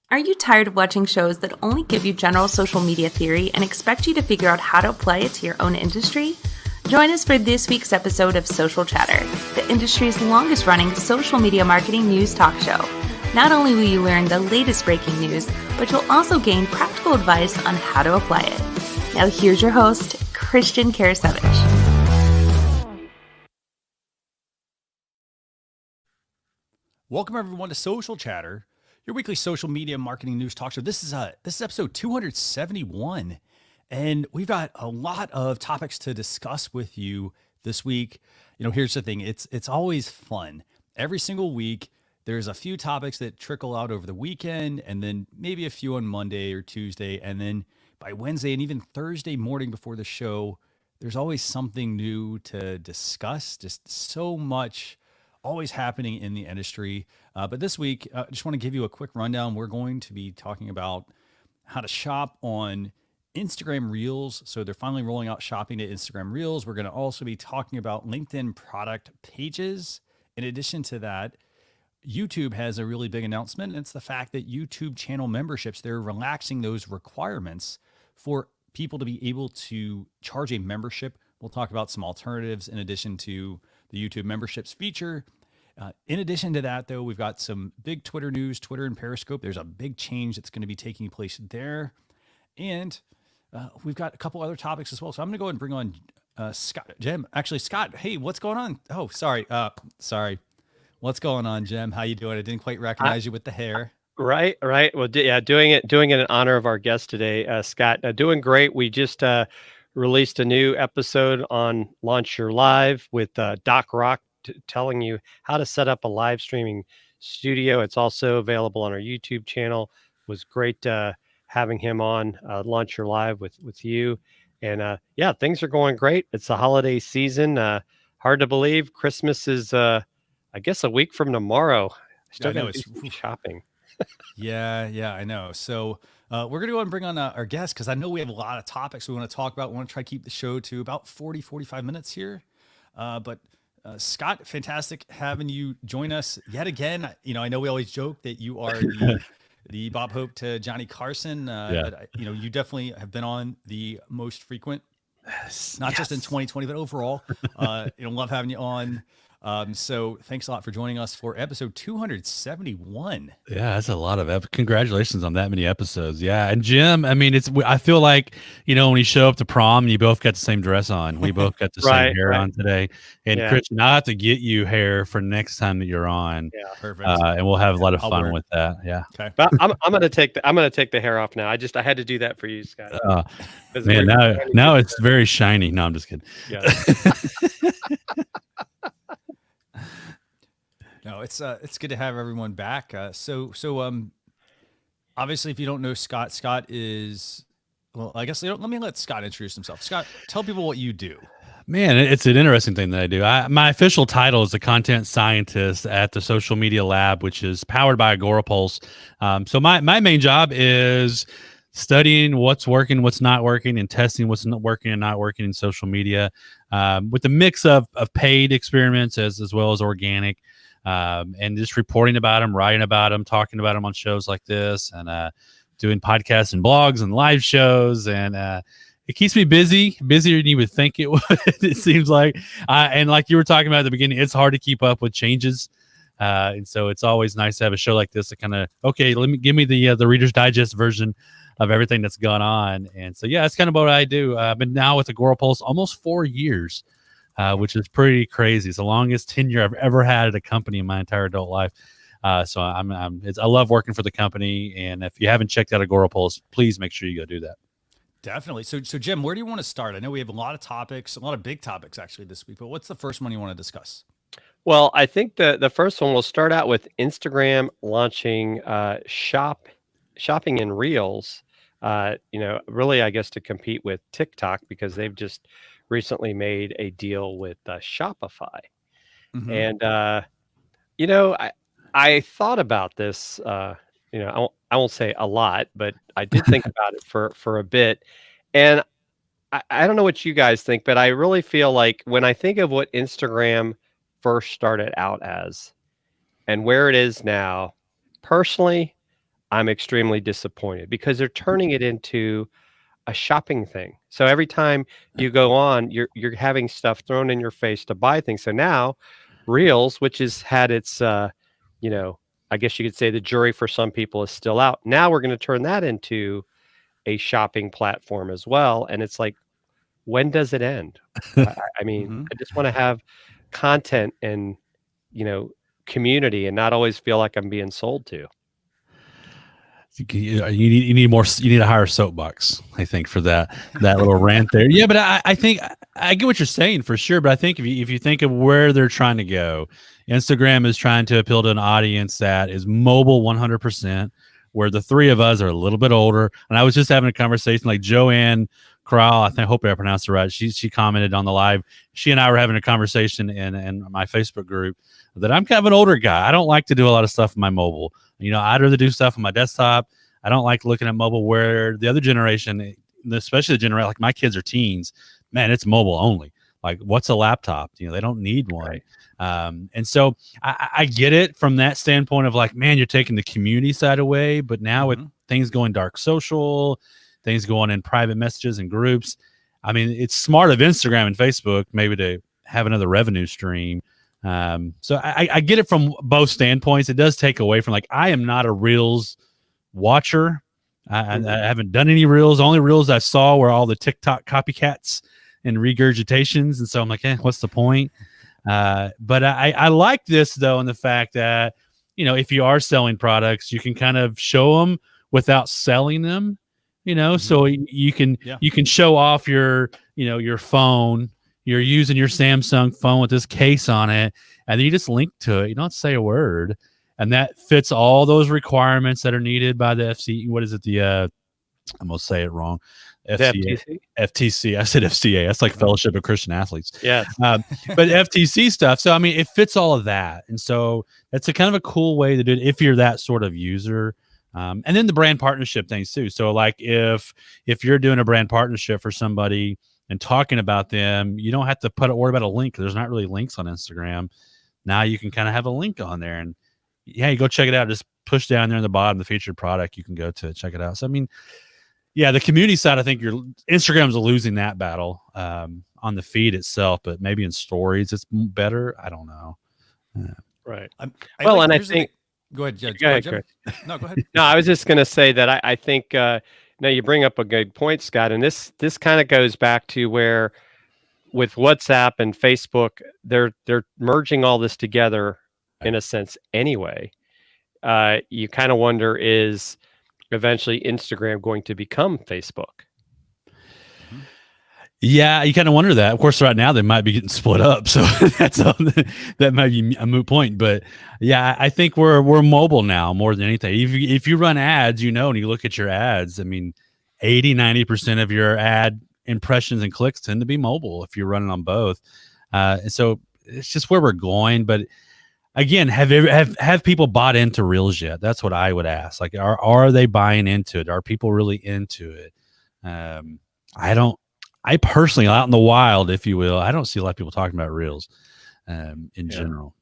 Are you tired of watching shows that only give you general social media theory and expect you to figure out how to apply it to your own industry? Join us for this week's episode of Social Chatter, the industry's longest running social media marketing news talk show. Not only will you learn the latest breaking news, but you'll also gain practical advice on how to apply it. Now here's your host, Christian Karasevich. Welcome everyone to Social Chatter, your weekly social media marketing news talk show. This is episode 271, and we've got a lot of topics to discuss with you this week. You know, here's the thing: it's always fun. Every single week, there's a few topics that trickle out over the weekend, and then maybe a few on Monday or Tuesday, and then by Wednesday and even Thursday morning before the show, there's always something new to discuss. Just so much always happening in the industry. But this week, I just want to give you a quick rundown. We're going to be talking about how to shop on Instagram Reels. So they're finally rolling out shopping to Instagram Reels. We're going to also be talking about LinkedIn product pages. In addition to that, YouTube has a really big announcement, and it's the fact that YouTube channel memberships, they're relaxing those requirements for people to be able to charge a membership. We'll talk about some alternatives in addition to the YouTube memberships feature. In addition to that, though, we've got some big Twitter news, Twitter and Periscope. There's a big change that's going to be taking place there. And we've got a couple other topics as well. So I'm going to go ahead and bring on Scott, Jim. Actually, Scott, hey, what's going on? Oh, sorry. What's going on, Jim? How you doing? I didn't quite recognize you with the hair. Right. Well, doing it in honor of our guest today, Scott. Doing great. We just released a new episode on Launch Your Live with Doc Rock, telling you how to set up a live streaming studio. It's also available on our YouTube channel. It was great having him on Launch Your Live with you. And yeah, things are going great. It's the holiday season. Hard to believe Christmas is, I guess, a week from tomorrow. I know it's shopping. Yeah, I know. So we're going to go ahead and bring on our guest because I know we have a lot of topics we want to talk about. We want to try to keep the show to about 45 minutes here. But Scott, fantastic having you join us yet again. You know, I know we always joke that you are the Bob Hope to Johnny Carson. But, you know, you definitely have been on the most frequent, not just in 2020, but overall. Love having you on. So thanks a lot for joining us for episode 271. Yeah, that's a lot of congratulations on that many episodes. Yeah. And Jim, I mean, I feel like, you know, when you show up to prom, you both got the same dress on. We both got the same hair on today. And Christian, I'll have to get you hair for next time that you're on. Yeah. Perfect. And we'll have a lot of fun with that. Yeah. Okay. But I'm gonna take the hair off now. I had to do that for you, Scott. Man, now it's very shiny. No, I'm just kidding. Yeah. No, it's good to have everyone back. So obviously, if you don't know Scott is, well, I guess let me let Scott introduce himself. Scott, tell people what you do. Man, it's an interesting thing that I do. My official title is a content scientist at the Social Media Lab, which is powered by Agorapulse. So my main job is studying what's working, what's not working, and testing what's not working and not working in social media, with a mix of paid experiments as well as organic. And just reporting about them, writing about them, talking about them on shows like this, and doing podcasts and blogs and live shows. And it keeps me busier than you would think it would. It seems like, and like you were talking about at the beginning, it's hard to keep up with changes. And so it's always nice to have a show like this to kind of, give me the Reader's Digest version of everything that's gone on. And so, yeah, that's kind of what I do. I've been now with Agorapulse almost 4 years. Which is pretty crazy. It's the longest tenure I've ever had at a company in my entire adult life. So I love working for the company. And if you haven't checked out Agorapulse, please make sure you go do that. Definitely. So Jim, where do you want to start? I know we have a lot of topics, a lot of big topics actually this week, but what's the first one you want to discuss? Well, I think the first one will start out with Instagram launching shopping in Reels. Really, I guess, to compete with TikTok, because they've just recently made a deal with Shopify. Mm-hmm. And I thought about this. I won't say a lot, but I did think about it for a bit. And I don't know what you guys think, but I really feel like when I think of what Instagram first started out as and where it is now, personally, I'm extremely disappointed because they're turning it into a shopping thing. So every time you go on, you're having stuff thrown in your face to buy things. So now Reels, which has had its you know, I guess you could say the jury for some people is still out. Now we're going to turn that into a shopping platform as well. And it's like, when does it end? I mean, Mhm. I just want to have content and, you know, community and not always feel like I'm being sold to. You need more. You need a higher soapbox, I think, for that little rant there. Yeah, but I think I get what you're saying for sure. But I think if you think of where they're trying to go, Instagram is trying to appeal to an audience that is mobile 100%. Where the three of us are a little bit older, and I was just having a conversation like Joanne Corral. I hope I pronounced it right. She commented on the live. She and I were having a conversation in my Facebook group that I'm kind of an older guy. I don't like to do a lot of stuff on my mobile. I'd rather do stuff on my desktop. I don't like looking at mobile where the other generation, especially the generation, like my kids are teens, man, it's mobile only. Like, what's a laptop? They don't need one. Right. And so I get it from that standpoint of like, man, you're taking the community side away. But now with things going dark social, things going in private messages and groups, I mean, it's smart of Instagram and Facebook maybe to have another revenue stream. So I get it from both standpoints. It does take away from, like, I am not a Reels watcher. I haven't done any Reels. The only Reels I saw were all the TikTok copycats and regurgitations. And so I'm like, what's the point? But I like this, though, in the fact that, if you are selling products, you can kind of show them without selling them, so you can show off your phone. You're using your Samsung phone with this case on it, and then you just link to it. You don't say a word, and that fits all those requirements that are needed by the FC. What is it? I'm gonna say it wrong. FTC? FTC. I said FCA. That's like Fellowship of Christian Athletes. Yeah. But FTC stuff. So I mean, it fits all of that, and so that's a kind of a cool way to do it if you're that sort of user. And then the brand partnership things too. So like if you're doing a brand partnership for somebody and talking about them, you don't have to worry about a link. There's not really links on Instagram. Now you can kind of have a link on there, and you go check it out. Just push down there in the bottom, the featured product. You can go to check it out. So I mean, yeah, the community side, I think Instagram's losing that battle on the feed itself, but maybe in stories it's better. I don't know. Right. Go ahead, Judge. Go ahead, Chris. No, go ahead. No, I was just going to say that I think now you bring up a good point, Scott, and this kind of goes back to where with WhatsApp and Facebook, they're merging all this together in a sense anyway. You kind of wonder, is eventually Instagram going to become Facebook? Yeah, you kind of wonder that. Of course, right now they might be getting split up, so that might be a moot point. But yeah, I think we're mobile now more than anything. If you run ads, and you look at your ads, I mean, 80-90% of your ad impressions and clicks tend to be mobile if you're running on both. And so it's just where we're going. But again, have people bought into Reels yet? That's what I would ask. Like, are they buying into it? Are people really into it? I personally, out in the wild, if you will, I don't see a lot of people talking about Reels in general.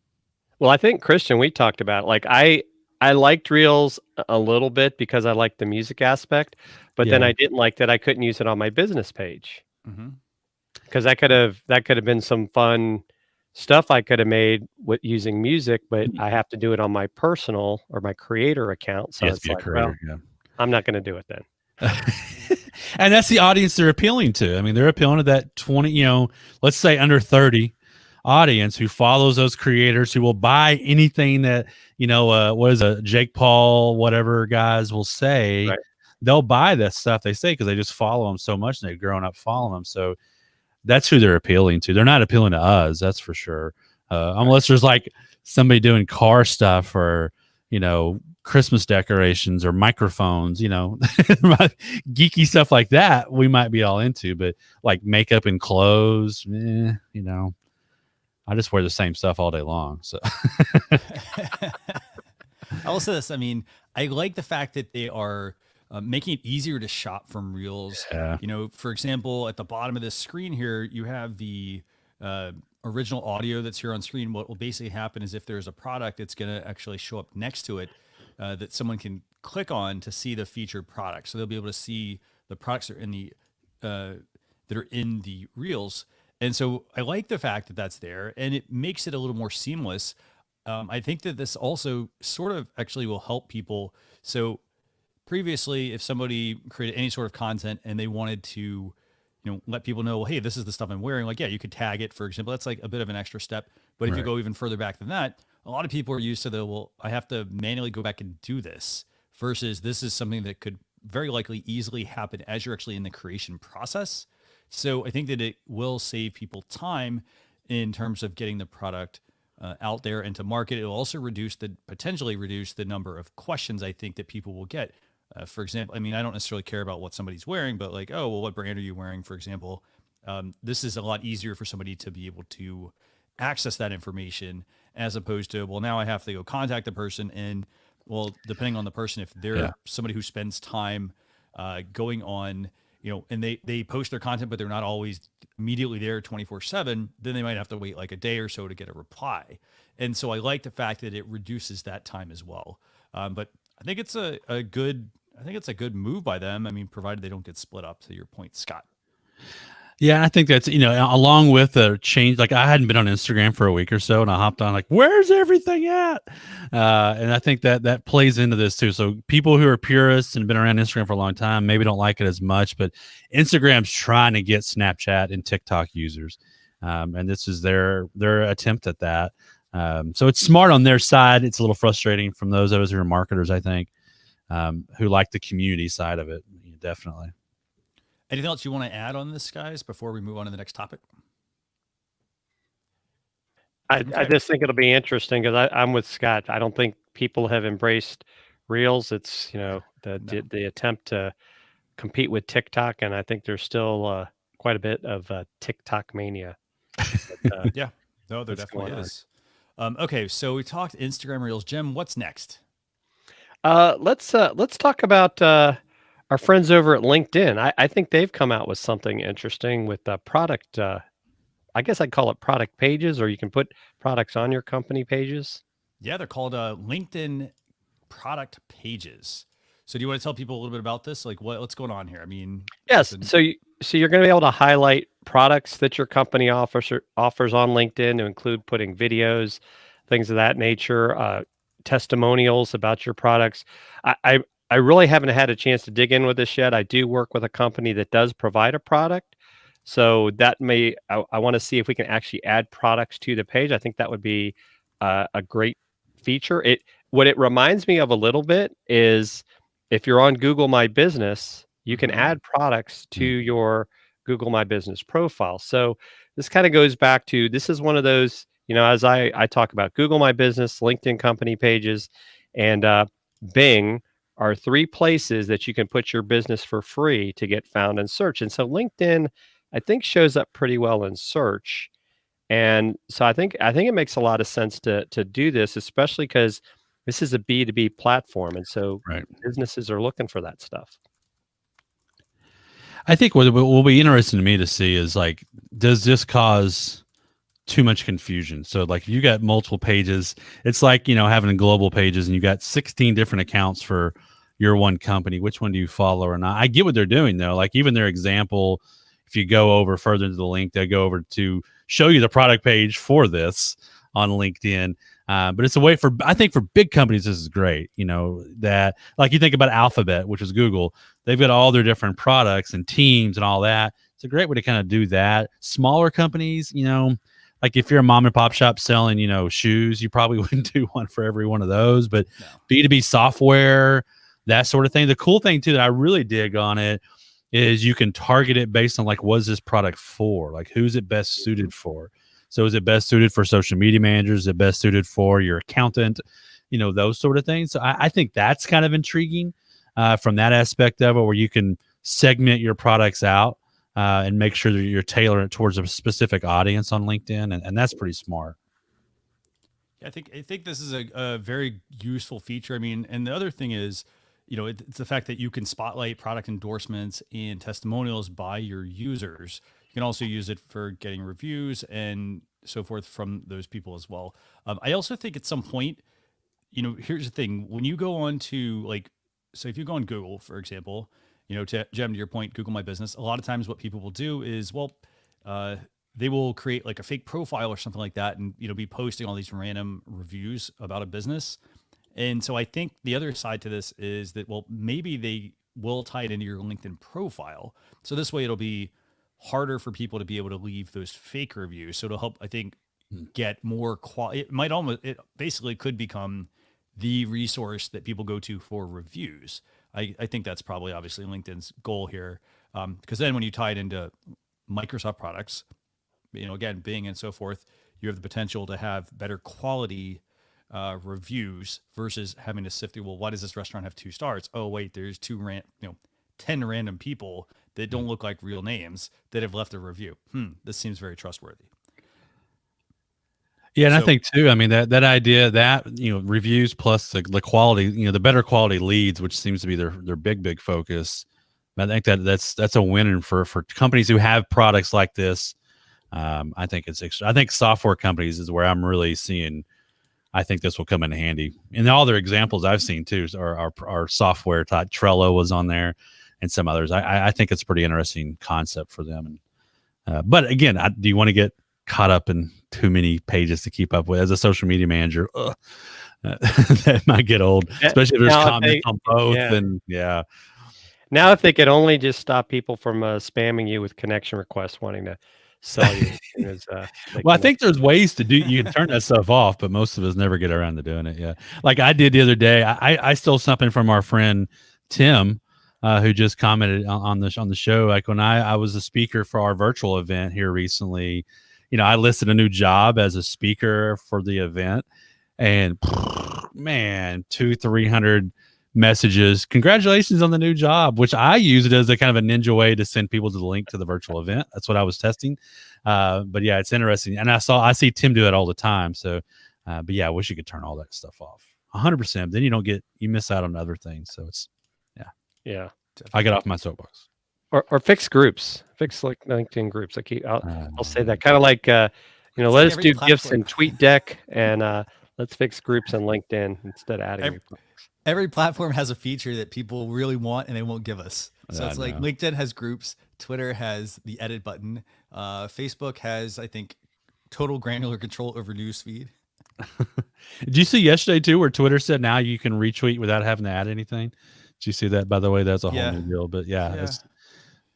Well, I think, Christian, we talked about, like, I liked Reels a little bit because I liked the music aspect, but then I didn't like that I couldn't use it on my business page because that could have been some fun stuff I could have made with using music, but I have to do it on my personal or my creator account. So it's like, I'm not going to do it then. And that's the audience they're appealing to. I mean, they're appealing to that 20, let's say under 30 audience who follows those creators, who will buy anything that, what is a Jake Paul, whatever guys will say. Right. They'll buy that stuff they say because they just follow them so much and they've grown up following them. So that's who they're appealing to. They're not appealing to us, that's for sure. Unless there's like somebody doing car stuff or, Christmas decorations or microphones, geeky stuff like that, we might be all into. But like makeup and clothes, I just wear the same stuff all day long. So I will say this. I mean, I like the fact that they are making it easier to shop from Reels. Yeah. For example, at the bottom of this screen here, you have the original audio that's here on screen. What will basically happen is if there's a product, it's going to actually show up next to it. that someone can click on to see the featured products. So they'll be able to see the products that are in the reels. And so I like the fact that that's there, and it makes it a little more seamless. I think that this also sort of actually will help people. So previously, if somebody created any sort of content and they wanted to, let people know, well, hey, this is the stuff I'm wearing. Like, yeah, you could tag it, for example. That's like a bit of an extra step. But if you go even further back than that, a lot of people are used to well, I have to manually go back and do this, versus this is something that could very likely easily happen as you're actually in the creation process. So I think that it will save people time in terms of getting the product out there and to market. It will also potentially reduce the number of questions I think that people will get. For example, I mean, I don't necessarily care about what somebody's wearing, but like, oh, well, what brand are you wearing, for example? This is a lot easier for somebody to be able to access that information, as opposed to, well, now I have to go contact the person. And well, depending on the person, if they're somebody who spends time going on, and they post their content, but they're not always immediately there 24/7, then they might have to wait like a day or so to get a reply. And so I like the fact that it reduces that time as well. But I think it's a good move by them. I mean, provided they don't get split up, to your point, Scott. Yeah, I think that's, along with the change, like I hadn't been on Instagram for a week or so, and I hopped on like, where's everything at? And I think that plays into this too. So people who are purists and been around Instagram for a long time maybe don't like it as much, but Instagram's trying to get Snapchat and TikTok users. And this is their attempt at that. So it's smart on their side. It's a little frustrating from those of us who are marketers, I think, who like the community side of it. Definitely. Anything else you want to add on this, guys, before we move on to the next topic? I just think it'll be interesting because I'm with Scott. I don't think people have embraced Reels. It's the attempt to compete with TikTok, and I think there's still quite a bit of TikTok mania. But, yeah, no, there definitely is. Okay, so we talked Instagram Reels. Jim, what's next? Let's talk about our friends over at LinkedIn. I think they've come out with something interesting with product. I guess I'd call it product pages, or you can put products on your company pages. Yeah, they're called LinkedIn product pages. So do you want to tell people a little bit about this? Like what's going on here? I mean, yes. So you're going to be able to highlight products that your company offers on LinkedIn, to include putting videos, things of that nature, testimonials about your products. I really haven't had a chance to dig in with this yet. I do work with a company that does provide a product. So that I want to see if we can actually add products to the page. I think that would be a great feature. What it reminds me of a little bit is if you're on Google My Business, you can add products to your Google My Business profile. So this kind of goes back to, this is one of those, as I talk about Google My Business, LinkedIn company pages, and Bing are three places that you can put your business for free to get found in search. And so LinkedIn, I think, shows up pretty well in search. And so I think it makes a lot of sense to do this, especially because this is a B2B platform. And so businesses are looking for that stuff. I think what will be interesting to me to see is, like, does this cause too much confusion? So like if you got multiple pages, it's like, having global pages and you got 16 different accounts for your one company. Which one do you follow or not? I get what they're doing though. Like even their example, if you go over further into the link, they go over to show you the product page for this on LinkedIn. But it's a way I think for big companies, this is great. That, like, you think about Alphabet, which is Google, they've got all their different products and teams and all that. It's a great way to kind of do that. Smaller companies, like if you're a mom and pop shop selling, shoes, you probably wouldn't do one for every one of those. But no. B2B software, that sort of thing. The cool thing too that I really dig on it is you can target it based on, like, what is this product for? Like, who's it best suited for? So is it best suited for social media managers? Is it best suited for your accountant? Those sort of things. So I think that's kind of intriguing from that aspect of it, where you can segment your products out and make sure that you're tailoring it towards a specific audience on LinkedIn. And that's pretty smart. I think this is a very useful feature. I mean, and the other thing is, it's the fact that you can spotlight product endorsements and testimonials by your users. You can also use it for getting reviews and so forth from those people as well. I also think at some point, here's the thing. When you go on to so if you go on Google, for example, Jem, to your point, Google My Business, a lot of times what people will do is, they will create like a fake profile or something like that and, be posting all these random reviews about a business. And so I think the other side to this is that, maybe they will tie it into your LinkedIn profile. So this way it'll be harder for people to be able to leave those fake reviews. So it'll help, I think, get more quality. It basically could become the resource that people go to for reviews. I think that's probably obviously LinkedIn's goal here. Because then when you tie it into Microsoft products, again, Bing and so forth, you have the potential to have better quality reviews versus having to sift through, why does this restaurant have 2 stars? Oh, wait, there's 10 random people that don't look like real names that have left a review. This seems very trustworthy. Yeah, and I think too, I mean, that idea that, reviews plus the quality, the better quality leads, which seems to be their big focus. I think that's a winner for companies who have products like this. I think I think software companies is where I'm really seeing. I think this will come in handy. And all their examples I've seen too are software type. Trello was on there, and some others. I think it's a pretty interesting concept for them. And but again, do you want to get caught up in too many pages to keep up with as a social media manager? That might get old, especially if there's comments on both. And now, if they could only just stop people from spamming you with connection requests wanting to sell you. I think there's ways to do. You can turn that stuff off, but most of us never get around to doing it. Yeah, like I did the other day. I stole something from our friend Tim, who just commented on the show. Like when I was a speaker for our virtual event here recently, I listed a new job as a speaker for the event, and man, 200-300 messages. Congratulations on the new job, which I use it as a kind of a ninja way to send people to the link to the virtual event. That's what I was testing. But yeah, it's interesting. And I see Tim do that all the time. So, but yeah, I wish you could turn all that stuff off 100%. Then you miss out on other things. So it's, yeah. I get off my soapbox. Or fix groups, fix like LinkedIn groups. I'll say that kind of like, let us do GIFs in TweetDeck and let's fix groups on LinkedIn instead of adding. Every platform has a feature that people really want and they won't give us. So it's like LinkedIn has groups, Twitter has the edit button, Facebook has, I think, total granular control over newsfeed. Did you see yesterday too, where Twitter said now you can retweet without having to add anything? Did you see that? By the way, that's a whole new deal. But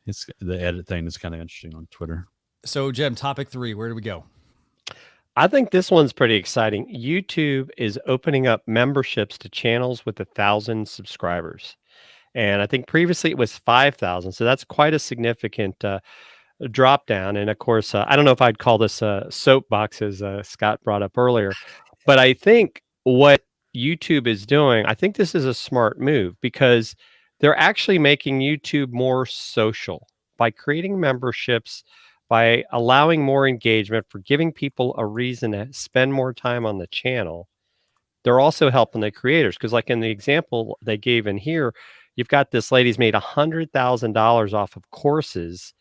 it's the edit thing is kind of interesting on Twitter. So Jem, topic 3, where do we go? I think this one's pretty exciting. YouTube is opening up memberships to channels with 1,000 subscribers. And I think previously it was 5,000. So that's quite a significant drop down. And of course, I don't know if I'd call this a soapbox, as Scott brought up earlier. But I think what YouTube is doing, I think this is a smart move because they're actually making YouTube more social by creating memberships, by allowing more engagement, for giving people a reason to spend more time on the channel. They're also helping the creators because, like in the example they gave in here, you've got this lady's made $100,000 off of courses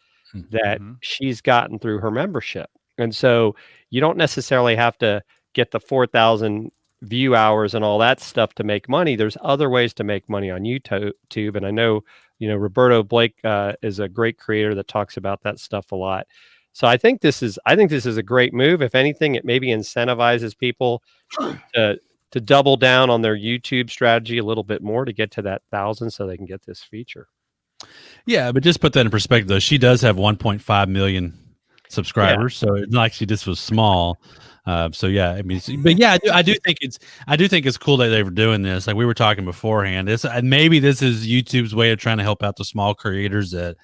that she's gotten through her membership. And so you don't necessarily have to get the 4,000 view hours and all that stuff to make money. There's other ways to make money on YouTube. And I know, Roberto Blake is a great creator that talks about that stuff a lot. So I think this is a great move. If anything, it maybe incentivizes people to double down on their YouTube strategy a little bit more to get to that 1,000 so they can get this feature. Yeah, but just put that in perspective, though. She does have 1.5 million subscribers, so it's not like she just was small. So yeah, I mean, but yeah, I do think it's cool that they were doing this. Like we were talking beforehand, maybe this is YouTube's way of trying to help out the small creators that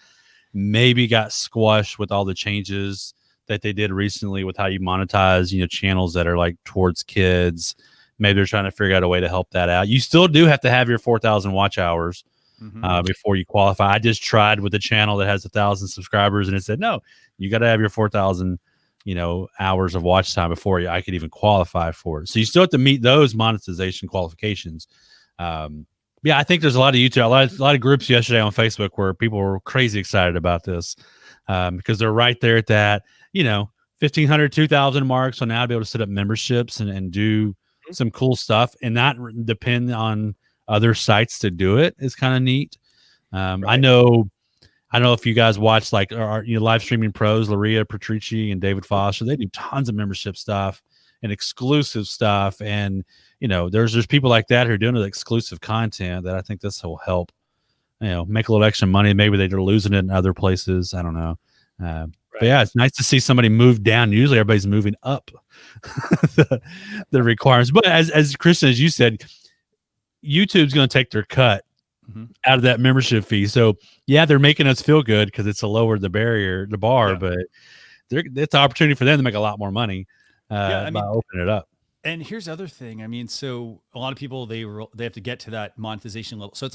maybe got squashed with all the changes that they did recently with how you monetize, channels that are like towards kids. Maybe they're trying to figure out a way to help that out. You still do have to have your 4,000 watch hours before you qualify. I just tried with a channel that has 1,000 subscribers, and it said no, you got to have your 4,000. Hours of watch time before I could even qualify for it. So you still have to meet those monetization qualifications. Yeah, I think there's a lot of YouTube, a lot of groups yesterday on Facebook where people were crazy excited about this because they're right there at that, 1,500, 2,000 mark. So now I'll be able to set up memberships and do some cool stuff and not depend on other sites to do it is kind of neat. I Right. know if you guys watch like our live streaming pros, Laria Patrici and David Foster, they do tons of membership stuff and exclusive stuff. And, there's people like that who are doing the exclusive content that I think this will help, make a little extra money. Maybe they're losing it in other places. I don't know. But yeah, it's nice to see somebody move down. Usually everybody's moving up the requirements. But as Christian, as you said, YouTube's going to take their cut out of that membership fee. So yeah, they're making us feel good because it's a lower the bar, but it's an opportunity for them to make a lot more money by opening it up. And here's the other thing. I mean, so a lot of people, they have to get to that monetization level. So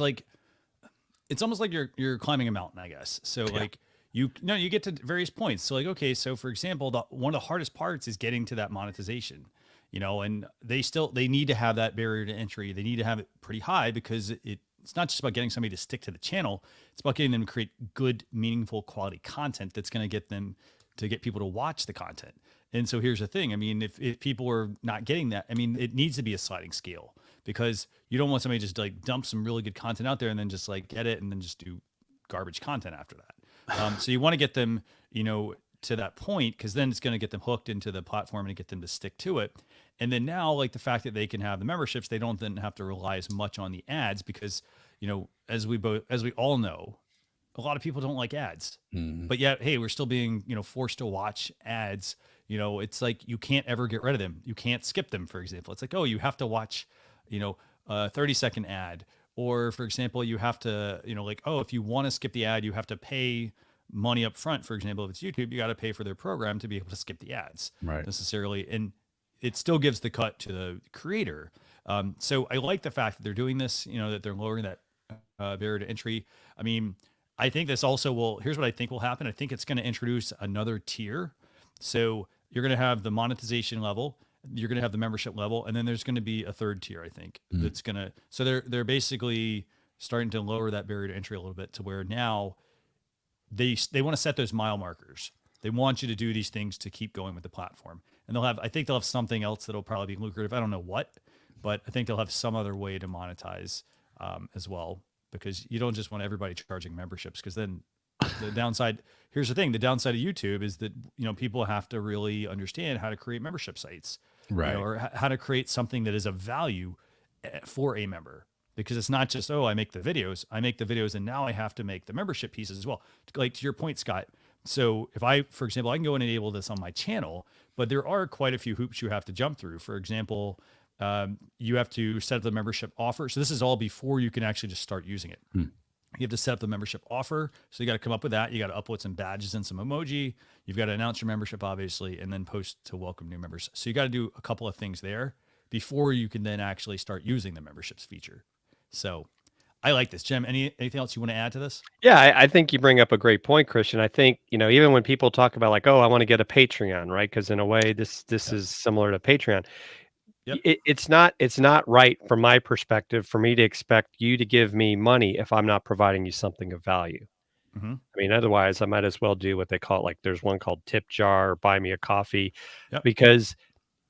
it's almost like you're climbing a mountain, I guess. So like you get to various points. So like, okay, so for example, one of the hardest parts is getting to that monetization, and they need to have that barrier to entry. They need to have it pretty high because it's not just about getting somebody to stick to the channel. It's about getting them to create good, meaningful, quality content that's going to get people to watch the content. And so here's the thing. I mean, if people are not getting that, I mean, it needs to be a sliding scale because you don't want somebody just to like dump some really good content out there and then just like get it and then just do garbage content after that. So you want to get them, to that point, because then it's going to get them hooked into the platform and get them to stick to it. And then now, like the fact that they can have the memberships, they don't then have to rely as much on the ads because, as we all know, a lot of people don't like ads, but yet, hey, we're still being, forced to watch ads. It's like you can't ever get rid of them. You can't skip them, for example. It's like, oh, you have to watch, a 30-second ad. Or, for example, you have to, if you want to skip the ad, you have to pay money up front. For example, if it's YouTube, you got to pay for their program to be able to skip the ads necessarily. And it still gives the cut to the creator. So I like the fact that they're doing this, that they're lowering that barrier to entry. I mean, I think this also here's what I think will happen. I think it's going to introduce another tier. So you're going to have the monetization level, you're going to have the membership level, and then there's going to be a third tier, I think, that's going to, so they're basically starting to lower that barrier to entry a little bit to where now they want to set those mile markers. They want you to do these things to keep going with the platform. And I think they'll have something else that'll probably be lucrative. I don't know what, but I think they'll have some other way to monetize as well, because you don't just want everybody charging memberships, because then the downside, here's the thing, the downside of YouTube is that, people have to really understand how to create membership sites, right? Or how to create something that is of value for a member. Because it's not just, I make the videos, and now I have to make the membership pieces as well. Like to your point, Scott. So for example, I can go and enable this on my channel, but there are quite a few hoops you have to jump through. For example, you have to set up the membership offer. So this is all before you can actually just start using it. You have to set up the membership offer. So you got to come up with that. You got to upload some badges and some emoji. You've got to announce your membership, obviously, and then post to welcome new members. So you got to do a couple of things there before you can then actually start using the memberships feature. So I like this. Jim, anything else you want to add to this? Yeah, I think you bring up a great point, Christian. I think, even when people talk about like, oh, I want to get a Patreon, right? Because in a way, this is similar to Patreon. Yep. It's not right from my perspective for me to expect you to give me money if I'm not providing you something of value. I mean, otherwise I might as well do what they call it. Like there's one called Tip Jar or Buy Me a Coffee, because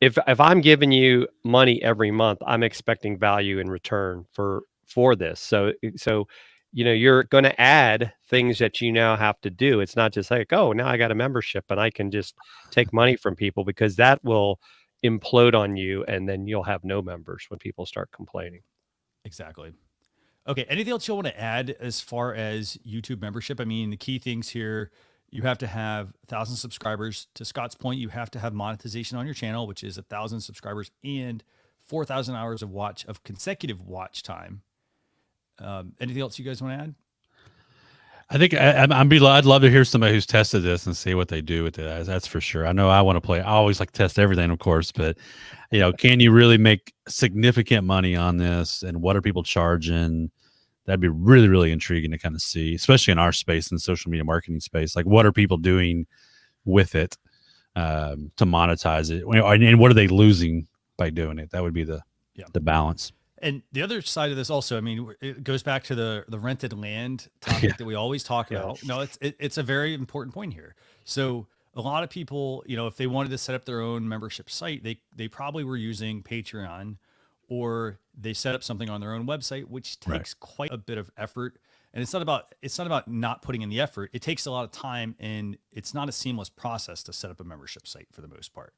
if I'm giving you money every month, I'm expecting value in return for this. So you're going to add things that you now have to do. It's not just like, oh, now I got a membership and I can just take money from people, because that will implode on you, and then you'll have no members when people start complaining. Exactly. Okay. Anything else you want to add as far as YouTube membership? I mean, the key things here, you have to have 1,000 subscribers. To Scott's point, you have to have monetization on your channel, which is 1,000 subscribers and 4,000 hours of consecutive watch time. Anything else you guys want to add? I think I'd love to hear somebody who's tested this and see what they do with it. That's for sure. I know I want to play. I always like to test everything, of course, but can you really make significant money on this? And what are people charging? That'd be really, really intriguing to kind of see, especially in our space, in the social media marketing space. Like, what are people doing with it to monetize it? And what are they losing by doing it? That would be the balance. And the other side of this also, I mean, it goes back to the rented land topic that we always talk about. No, it's a very important point here. So a lot of people, if they wanted to set up their own membership site, they probably were using Patreon, or they set up something on their own website, which takes quite a bit of effort. And it's not about not putting in the effort. It takes a lot of time, and it's not a seamless process to set up a membership site for the most part.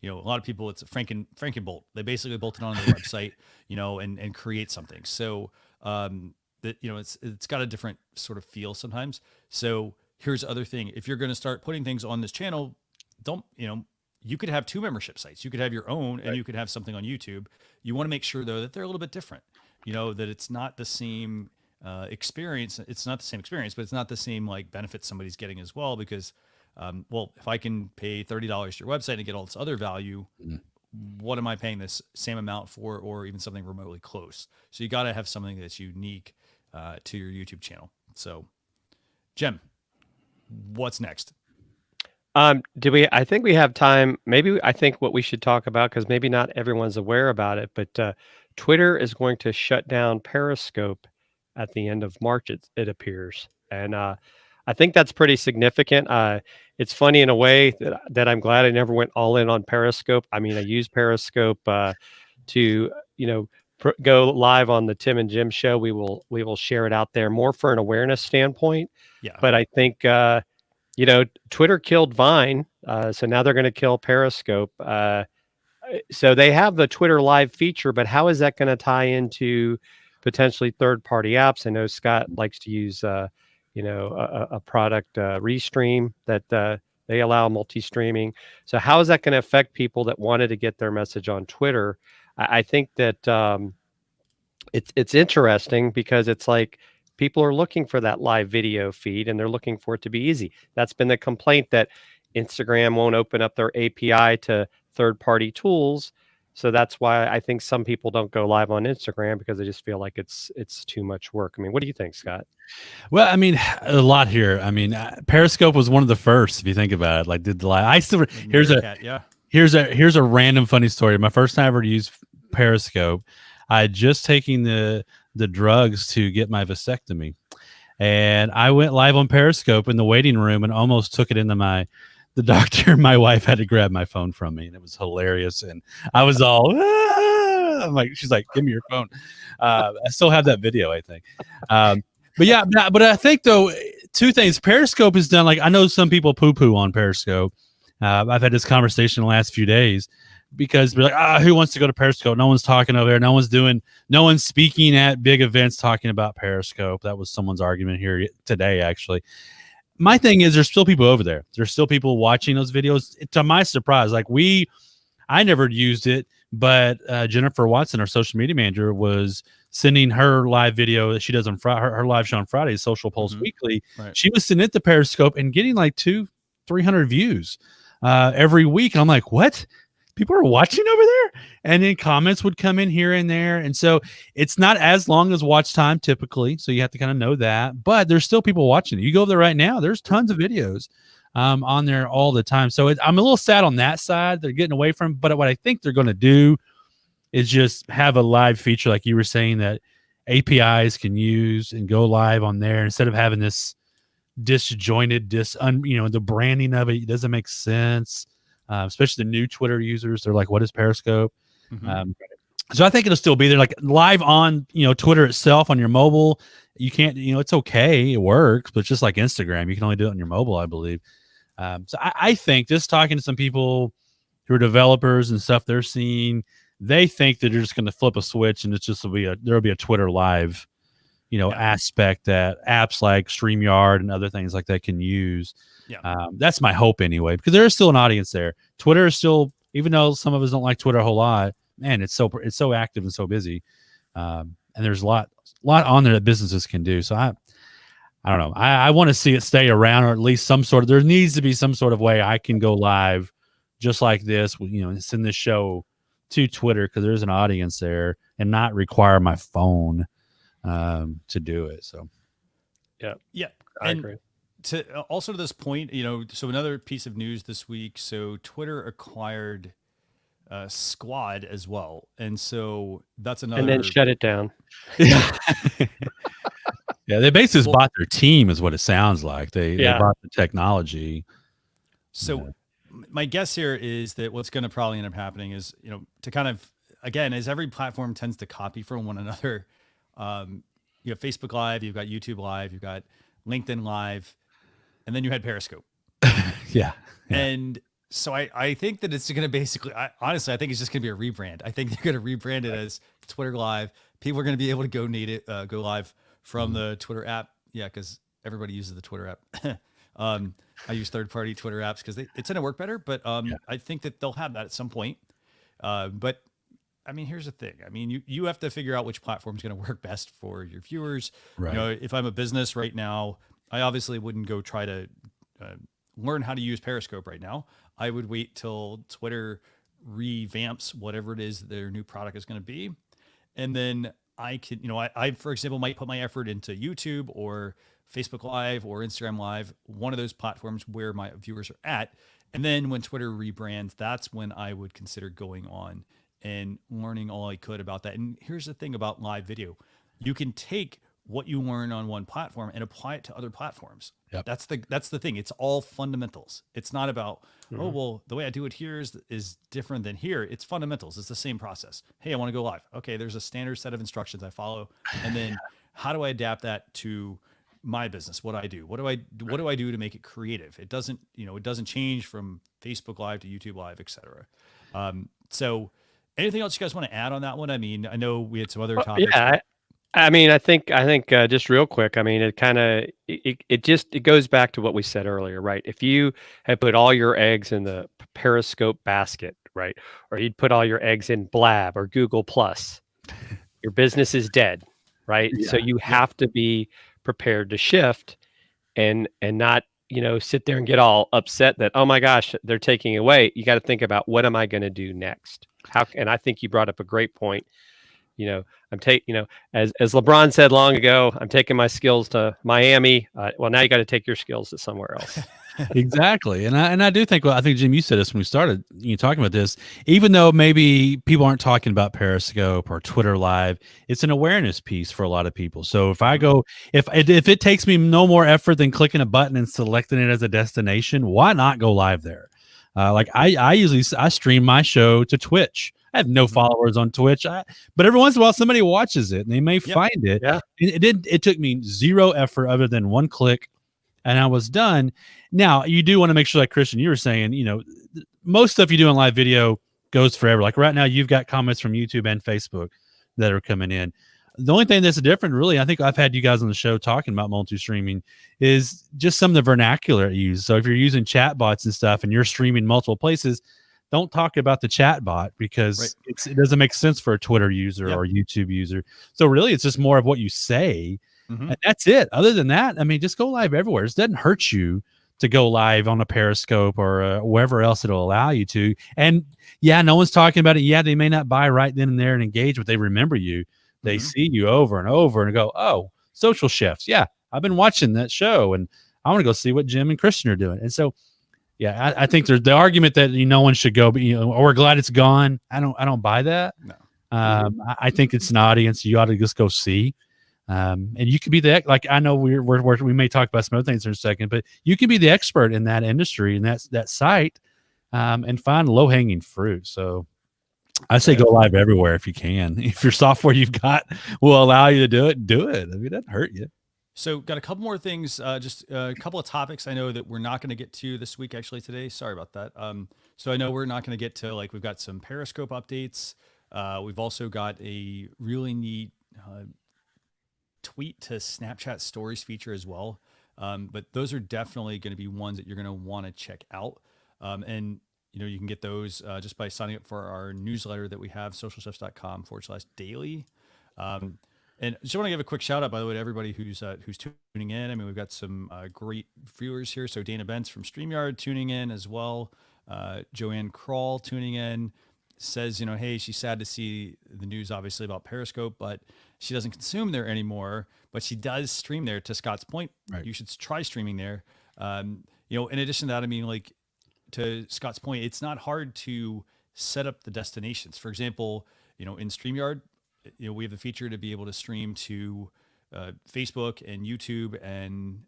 A lot of people, it's a Frankenbolt. They basically bolt it on their website, and create something. So that it's got a different sort of feel sometimes. So here's the other thing: if you're going to start putting things on this channel, you could have two membership sites. You could have your own, and you could have something on YouTube. You want to make sure though that they're a little bit different. That it's not the same experience. It's not the same experience, but it's not the same like benefits somebody's getting as well. Because, if I can pay $30 to your website and get all this other value, what am I paying this same amount for, or even something remotely close? So you got to have something that's unique to your YouTube channel. So, Jem, what's next? I think we have time. I think what we should talk about, because maybe not everyone's aware about it, but Twitter is going to shut down Periscope at the end of March, it appears. And I think that's pretty significant. It's funny in a way that I'm glad I never went all in on Periscope. I mean, I use Periscope to, go live on the Tim and Jim show. We will share it out there more for an awareness standpoint. Yeah. But I think, Twitter killed Vine. So now they're going to kill Periscope. So they have the Twitter live feature, but how is that going to tie into potentially third-party apps? I know Scott likes to use, a product Restream that they allow multi-streaming. So how is that going to affect people that wanted to get their message on Twitter? I think that it's interesting, because it's like people are looking for that live video feed, and they're looking for it to be easy. That's been the complaint, that Instagram won't open up their API to third-party tools. So that's why I think some people don't go live on Instagram, because they just feel like it's too much work. I mean, what do you think, Scott? Well, I mean, a lot here. I mean, Periscope was one of the first, if you think about it. Like, did the live? I still here's a random funny story. My first time ever to use Periscope, I had just taken the drugs to get my vasectomy, and I went live on Periscope in the waiting room and almost took it into the doctor. My wife had to grab my phone from me, and it was hilarious. And I was all, I'm like, she's like, give me your phone. I still have that video, I think. But yeah, but I think though, two things. Periscope has done, like, I know some people poo-poo on Periscope. I've had this conversation the last few days, because we're like, who wants to go to Periscope? No one's talking over there. No one's speaking at big events talking about Periscope. That was someone's argument here today, actually. My thing is, there's still people over there. There's still people watching those videos. To my surprise, like I never used it, but Jennifer Watson, our social media manager, was sending her live video that she does on her live show on Fridays, Social Pulse Weekly. Right. She was sending it to Periscope and getting like 200-300 views every week. And I'm like, what? People are watching over there? And then comments would come in here and there. And so it's not as long as watch time typically. So you have to kind of know that. But there's still people watching it. You go over there right now, there's tons of videos on there all the time. So I'm a little sad on that side. They're getting away from, but what I think they're going to do is just have a live feature, like you were saying, that APIs can use and go live on there, instead of having this disjointed, the branding of it doesn't make sense. Especially the new Twitter users, they're like, what is Periscope? So I think it'll still be there, like live on, Twitter itself on your mobile. You can't, it's okay. It works, but it's just like Instagram. You can only do it on your mobile, I believe. So I think, just talking to some people who are developers and stuff, they think that they're just going to flip a switch, and there'll be a Twitter live, aspect that apps like StreamYard and other things like that can use. Yeah. That's my hope anyway, because there is still an audience there. Twitter is still, even though some of us don't like Twitter a whole lot, man, it's so active and so busy. And there's a lot on there that businesses can do. So I don't know. I want to see it stay around, or at least there needs to be some sort of way I can go live just like this, send this show to Twitter, because there's an audience there, and not require my phone to do it. So yeah, I agree. Also to this point, so another piece of news this week. So Twitter acquired Squad as well, and so that's another. And then shut it down. Yeah, they basically bought their team, is what it sounds like. They bought the technology. So my guess here is that what's going to probably end up happening is, to kind of, again, as every platform tends to copy from one another, you have Facebook Live, you've got YouTube Live, you've got LinkedIn Live, and then you had Periscope. Yeah. And so I think that it's going to basically, honestly, I think it's just going to be a rebrand. I think they're going to rebrand it as Twitter Live. People are going to be able to go live from the Twitter app. Yeah, because everybody uses the Twitter app. I use third-party Twitter apps because it tend to work better. But I think that they'll have that at some point. But I mean, here's the thing. I mean, you have to figure out which platform is going to work best for your viewers. Right. If I'm a business right now, I obviously wouldn't go try to learn how to use Periscope right now. I would wait till Twitter revamps whatever it is their new product is going to be. And then I could, I, for example, might put my effort into YouTube or Facebook Live or Instagram Live, one of those platforms where my viewers are at. And then when Twitter rebrands, that's when I would consider going on and learning all I could about that. And here's the thing about live video. You can take what you learn on one platform and apply it to other platforms. Yep. That's the thing. It's all fundamentals. It's not about, oh, well, the way I do it here is different than here. It's fundamentals. It's the same process. Hey, I want to go live. Okay, there's a standard set of instructions I follow. And then how do I adapt that to my business, what I do? What do I do to make it creative? It doesn't, it doesn't change from Facebook Live to YouTube Live, et cetera. So anything else you guys want to add on that one? I mean, I know we had some other topics. Yeah, I mean, I think just real quick. I mean, it goes back to what we said earlier, right? If you had put all your eggs in the Periscope basket, right, or you'd put all your eggs in Blab or Google Plus, your business is dead, right? Yeah. So you have to be prepared to shift and not sit there and get all upset that, oh my gosh, they're taking away. You got to think about, what am I going to do next? And I think you brought up a great point. I'm as LeBron said long ago, I'm taking my skills to Miami. Well, now you got to take your skills to somewhere else. Exactly. And I do think, I think, Jim, you said this when we started talking about this, even though maybe people aren't talking about Periscope or Twitter Live, it's an awareness piece for a lot of people. So if it takes me no more effort than clicking a button and selecting it as a destination, why not go live there? Like I usually stream my show to Twitch. I have no followers on Twitch, but every once in a while somebody watches it and they may find it. Yeah. It took me zero effort other than one click, and I was done. Now you do want to make sure, like Christian, you were saying, most stuff you do on live video goes forever. Like right now, you've got comments from YouTube and Facebook that are coming in. The only thing that's different, really, I think I've had you guys on the show talking about multi-streaming, is just some of the vernacular used. So if you're using chat bots and stuff and you're streaming multiple places, don't talk about the chat bot, because it doesn't make sense for a Twitter user or YouTube user. So really, it's just more of what you say, and that's it. Other than that, I mean, just go live everywhere. It doesn't hurt you to go live on a Periscope or wherever else it'll allow you to. And yeah, no one's talking about it. Yeah, they may not buy right then and there and engage, but they remember you. They see you over and over and go, oh, Social Chefs. Yeah, I've been watching that show and I want to go see what Jim and Christian are doing. And so, yeah, I think there's the argument that no one should go, but or we're glad it's gone. I don't buy that. No. I think it's an audience you ought to just go see. And you could be like, I know we may talk about some other things in a second, but you can be the expert in that industry and that site, and find low hanging fruit. So I say go live everywhere if you can. If your software you've got will allow you to do it, do it. I mean, it doesn't hurt you. So got a couple more things, just a couple of topics I know that we're not going to get to this week, actually today. Sorry about that. So I know we're not going to get to, like, we've got some Periscope updates. We've also got a really neat tweet to Snapchat stories feature as well. But those are definitely going to be ones that you're going to want to check out. And you can get those just by signing up for our newsletter that we have, socialchefs.com/daily. And I just want to give a quick shout out, by the way, to everybody who's tuning in. I mean, we've got some great viewers here. So Dana Bentz from StreamYard tuning in as well. Joanne Kroll tuning in, says, hey, she's sad to see the news, obviously, about Periscope, but she doesn't consume there anymore. But she does stream there. To Scott's point, you should try streaming there. In addition to that, I mean, like, to Scott's point, it's not hard to set up the destinations. For example, in StreamYard, we have the feature to be able to stream to Facebook and YouTube, and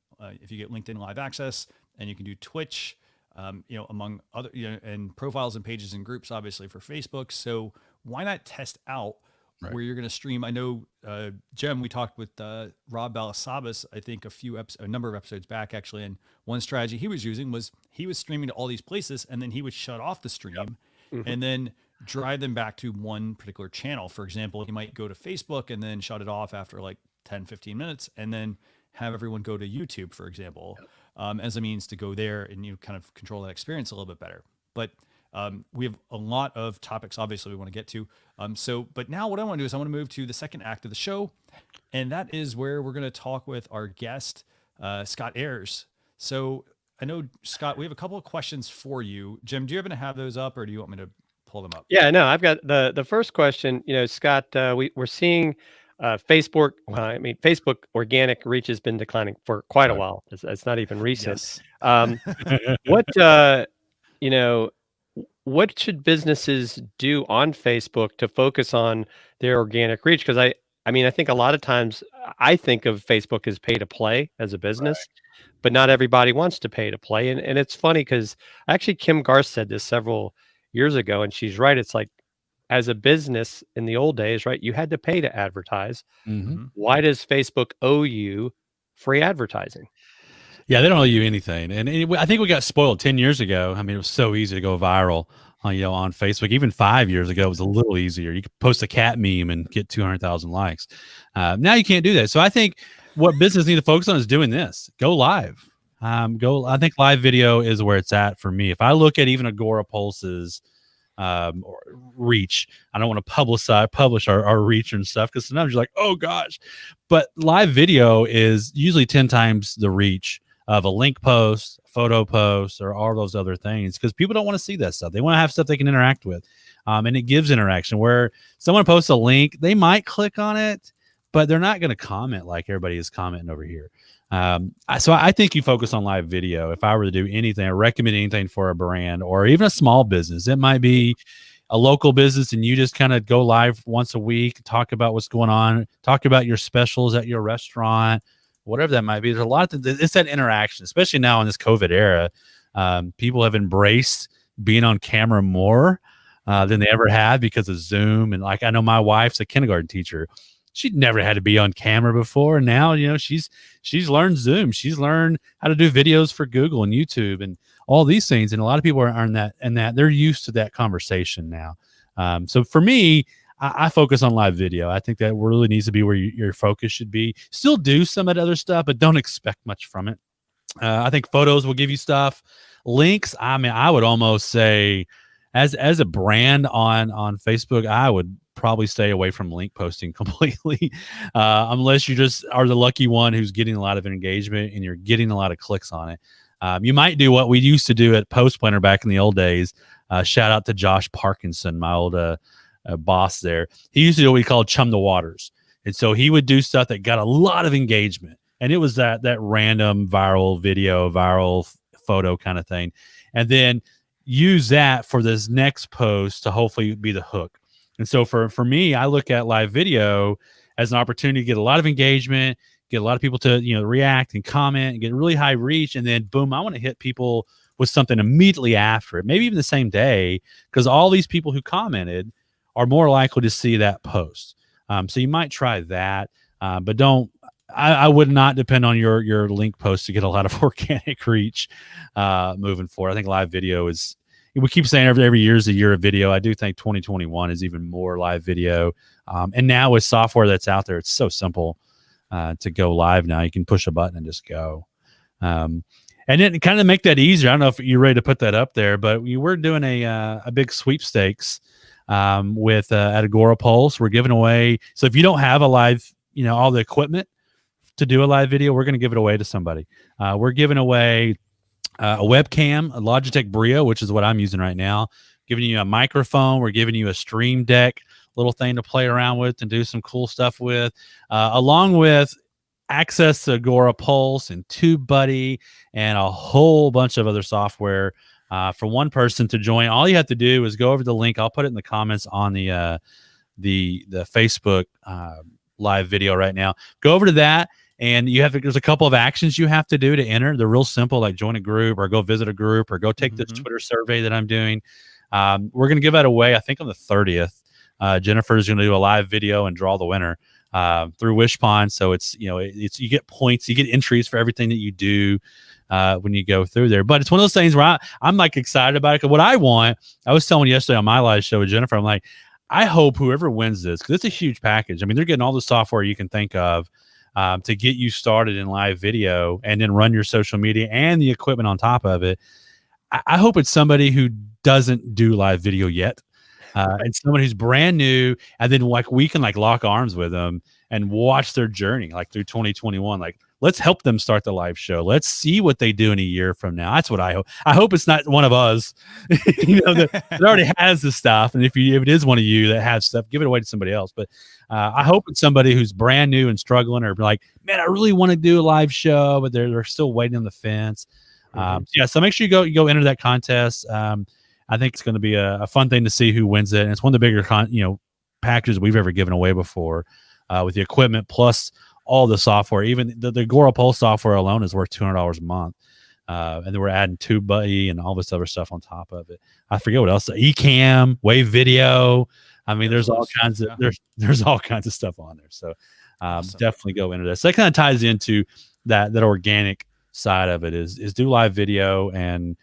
if you get LinkedIn Live access, and you can do Twitch, among other, and profiles and pages and groups, obviously for Facebook. So why not test out where you're going to stream? I know, Jem, we talked with Rob Balasabas, I think a number of episodes back actually. And one strategy he was using was he was streaming to all these places and then he would shut off the stream and then drive them back to one particular channel. For example, he might go to Facebook and then shut it off after like 10, 15 minutes and then have everyone go to YouTube, for example, as a means to go there and kind of control that experience a little bit better. But we have a lot of topics, obviously, we want to get to. But now what I want to do is I want to move to the second act of the show. And that is where we're going to talk with our guest, Scott Ayres. So I know, Scott, we have a couple of questions for you. Jim, do you happen to have those up or do you want me to pull them up? Yeah, no, I've got the first question. Scott, we're seeing Facebook. Well, I mean, Facebook organic reach has been declining for quite a while. It's not even recent. Yes. What should businesses do on Facebook to focus on their organic reach? Because I think a lot of times I think of Facebook as pay to play as a business, but not everybody wants to pay to play. And it's funny because actually Kim Garth said this several years ago, and she's right. It's like, as a business in the old days, right, you had to pay to advertise. Why does Facebook owe you free advertising? Yeah, they don't owe you anything. And I think we got spoiled 10 years ago. I mean, it was so easy to go viral, on Facebook. Even 5 years ago, it was a little easier. You could post a cat meme and get 200,000 likes. Now you can't do that. So I think what business need to focus on is doing this. Go live. I think live video is where it's at for me. If I look at even Agorapulse's or reach, I don't want to publish our reach and stuff because sometimes you're like, oh gosh. But live video is usually 10 times the reach of a link post, photo post, or all those other things, because people don't want to see that stuff. They want to have stuff they can interact with. And it gives interaction where someone posts a link, they might click on it, but they're not going to comment like everybody is commenting over here. So I think you focus on live video. If I were to do anything or recommend anything for a brand or even a small business, it might be a local business and you just kind of go live once a week, talk about what's going on, talk about your specials at your restaurant, whatever that might be. There's a lot of it's that interaction, especially now in this COVID era. People have embraced being on camera more than they ever have because of Zoom. And like, I know my wife's a kindergarten teacher. She'd never had to be on camera before. And now, she's learned Zoom. She's learned how to do videos for Google and YouTube and all these things. And a lot of people are in that, and that they're used to that conversation now. So for me, I focus on live video. I think that really needs to be where your focus should be. Still do some of that other stuff, but don't expect much from it. I think photos will give you stuff. Links, I mean, I would almost say as a brand on Facebook, I would probably stay away from link posting completely, unless you just are the lucky one who's getting a lot of engagement and you're getting a lot of clicks on it. You might do what we used to do at Post Planner back in the old days. Shout out to Josh Parkinson, my old boss there. He used to do what we called chum the waters. And so he would do stuff that got a lot of engagement. And it was that random viral video, viral photo kind of thing. And then use that for this next post to hopefully be the hook. And so for me, I look at live video as an opportunity to get a lot of engagement, get a lot of people to, react and comment and get really high reach. And then boom, I want to hit people with something immediately after it, maybe even the same day, because all these people who commented are more likely to see that post. So you might try that, but I would not depend on your link post to get a lot of organic reach moving forward. I think live video is, we keep saying every year is a year of video. I do think 2021 is even more live video. And now with software that's out there, it's so simple to go live now. You can push a button and just go. And then kind of make that easier. I don't know if you're ready to put that up there, but we're doing a big sweepstakes with at Agorapulse. We're giving away. So if you don't have a live, all the equipment to do a live video, we're going to give it away to somebody. We're giving away a webcam, a Logitech Brio, which is what I'm using right now, giving you a microphone. We're giving you a Stream Deck little thing to play around with and do some cool stuff with, along with access to Agorapulse and TubeBuddy and a whole bunch of other software for one person to join. All you have to do is go over the link. I'll put it in the comments on the Facebook live video right now. Go over to that and there's a couple of actions you have to do to enter. They're real simple, like join a group or go visit a group or go take this Twitter survey that I'm doing. We're going to give that away, I think, on the 30th. Jennifer's going to do a live video and draw the winner through Wishpond. So it's you get points, you get entries for everything that you do when you go through there. But it's one of those things where I'm like excited about it. Because what I was telling yesterday on my live show with Jennifer, I'm like, I hope whoever wins this, because it's a huge package. I mean, they're getting all the software you can think of to get you started in live video and then run your social media and the equipment on top of it. I hope it's somebody who doesn't do live video yet. And someone who's brand new, and then like we can like lock arms with them and watch their journey like through 2021. Like, let's help them start the live show. Let's see what they do in a year from now. That's what I hope. I hope it's not one of us, that already has the stuff. And if it is one of you that has stuff, give it away to somebody else. But I hope it's somebody who's brand new and struggling, or like, man, I really want to do a live show, but they're still waiting on the fence. So make sure you go enter that contest. I think it's going to be a fun thing to see who wins it. And it's one of the bigger packages we've ever given away before, with the equipment plus all the software. Even the Agora Pulse software alone is worth $200 a month. And then we're adding TubeBuddy and all this other stuff on top of it. I forget what else. Ecamm, Wave Video. I mean, there's all kinds of there's all kinds of stuff on there. So awesome. Definitely go into this. So that kind of ties into that organic side of it is do live video, and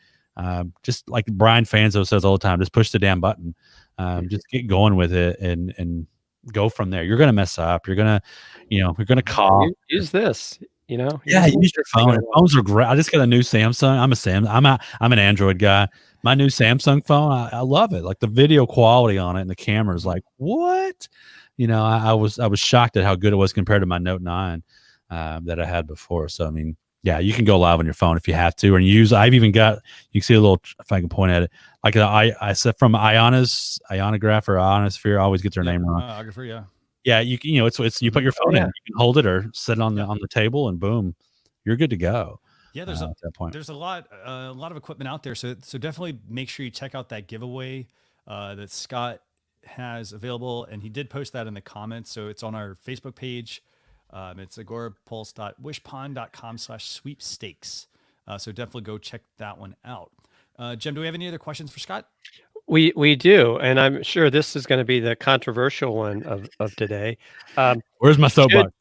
just like Brian Fanzo says all the time, just push the damn button. Just get going with it and go from there. You're going to mess up. You're going to cough. Use this, Yeah, use your phone. Phones are great. I just got a new Samsung. I'm an Android guy. My new Samsung phone, I love it. Like the video quality on it and the camera is like, what? I was shocked at how good it was compared to my Note 9 that I had before. So, I mean, yeah, you can go live on your phone if you have to, I've even got, you can see a little, if I can point at it, like I said from Ionograph or Ionosphere, I always get their name wrong. Ionographer, yeah. It's you put your phone in, you can hold it or sit on the table, and boom, you're good to go. Yeah, there's a lot of equipment out there, so definitely make sure you check out that giveaway that Scott has available, and he did post that in the comments, so it's on our Facebook page. It's agorapulse.wishpond.com/sweepstakes. So definitely go check that one out. Jim, do we have any other questions for Scott? We do, and I'm sure this is going to be the controversial one of today. Where's my soapbox?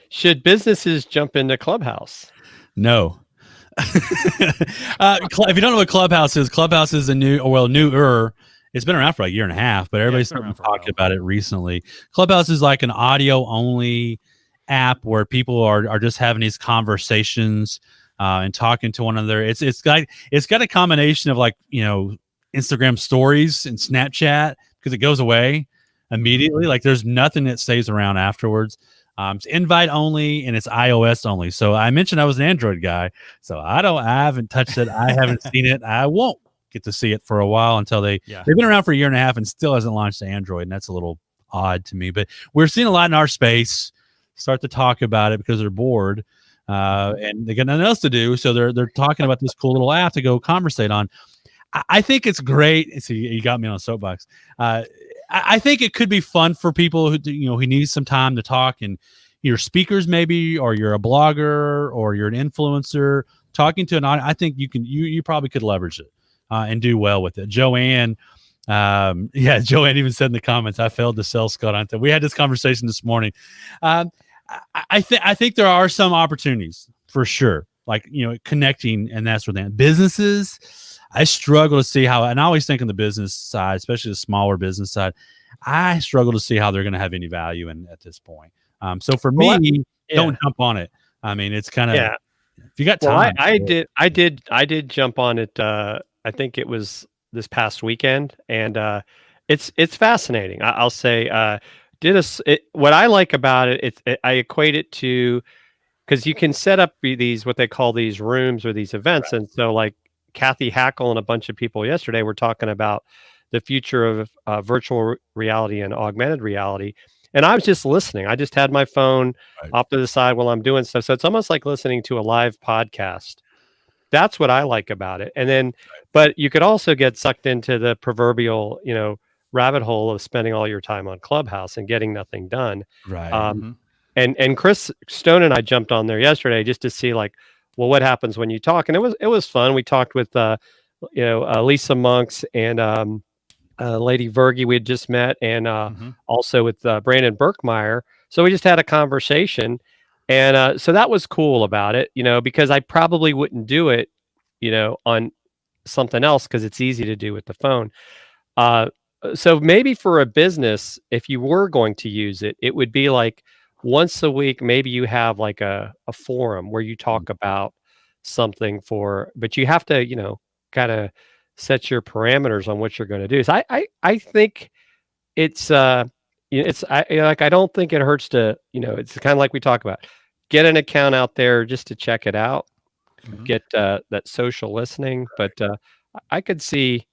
Should businesses jump into Clubhouse? No. If you don't know what Clubhouse is newer. It's been around for like a year and a half, but everybody's talked about it recently. Clubhouse is like an audio only app where people are just having these conversations and talking to one another. It's got a combination of like Instagram stories and Snapchat, because it goes away immediately. Like there's nothing that stays around afterwards. It's invite only, and it's iOS only. So I mentioned I was an Android guy, so I haven't touched it. I haven't seen it. I won't get to see it for a while until they've been around for a year and a half and still hasn't launched to Android, and that's a little odd to me. But we're seeing a lot in our space start to talk about it because they're bored and they got nothing else to do, so they're talking about this cool little app to go conversate on. I think it's great. See, you got me on a soapbox. I think it could be fun for people who need some time to talk, and you're speakers maybe, or you're a blogger, or you're an influencer talking to an audience. I think you probably could leverage it and do well with it. Joanne even said in the comments, I failed to sell Scott on that. We had this conversation this morning. I think there are some opportunities for sure, like connecting and that sort of thing. Businesses, I struggle to see how, and I always think on the business side, especially the smaller business side, I struggle to see how they're going to have any value at this point. So for me, don't jump on it. I mean, it's kind of if you got time. Well, I did jump on it. I think it was this past weekend, and it's fascinating. I'll say, what I like about it, I equate it to, because you can set up these what they call these rooms or these events, right. And so like Kathy Hackle and a bunch of people yesterday were talking about the future of virtual reality and augmented reality. And I was just listening. I just had my phone off to the side while I'm doing stuff. So it's almost like listening to a live podcast. That's what I like about it. And then, but you could also get sucked into the proverbial, rabbit hole of spending all your time on Clubhouse and getting nothing done. Right. and Chris Stone and I jumped on there yesterday just to see like, well, what happens when you talk, and it was fun. We talked with Lisa Monks and Lady Vergi we had just met, and also with Brandon Berkmeyer. So we just had a conversation, and so that was cool about it, because I probably wouldn't do it, on something else because it's easy to do with the phone. So maybe for a business, if you were going to use it, it would be like once a week, maybe you have like a forum where you talk about something but you have to, kind of set your parameters on what you're going to do. So I think it's like, I don't think it hurts to, it's kind of like we talk about, get an account out there just to check it out, get that social listening. But I could see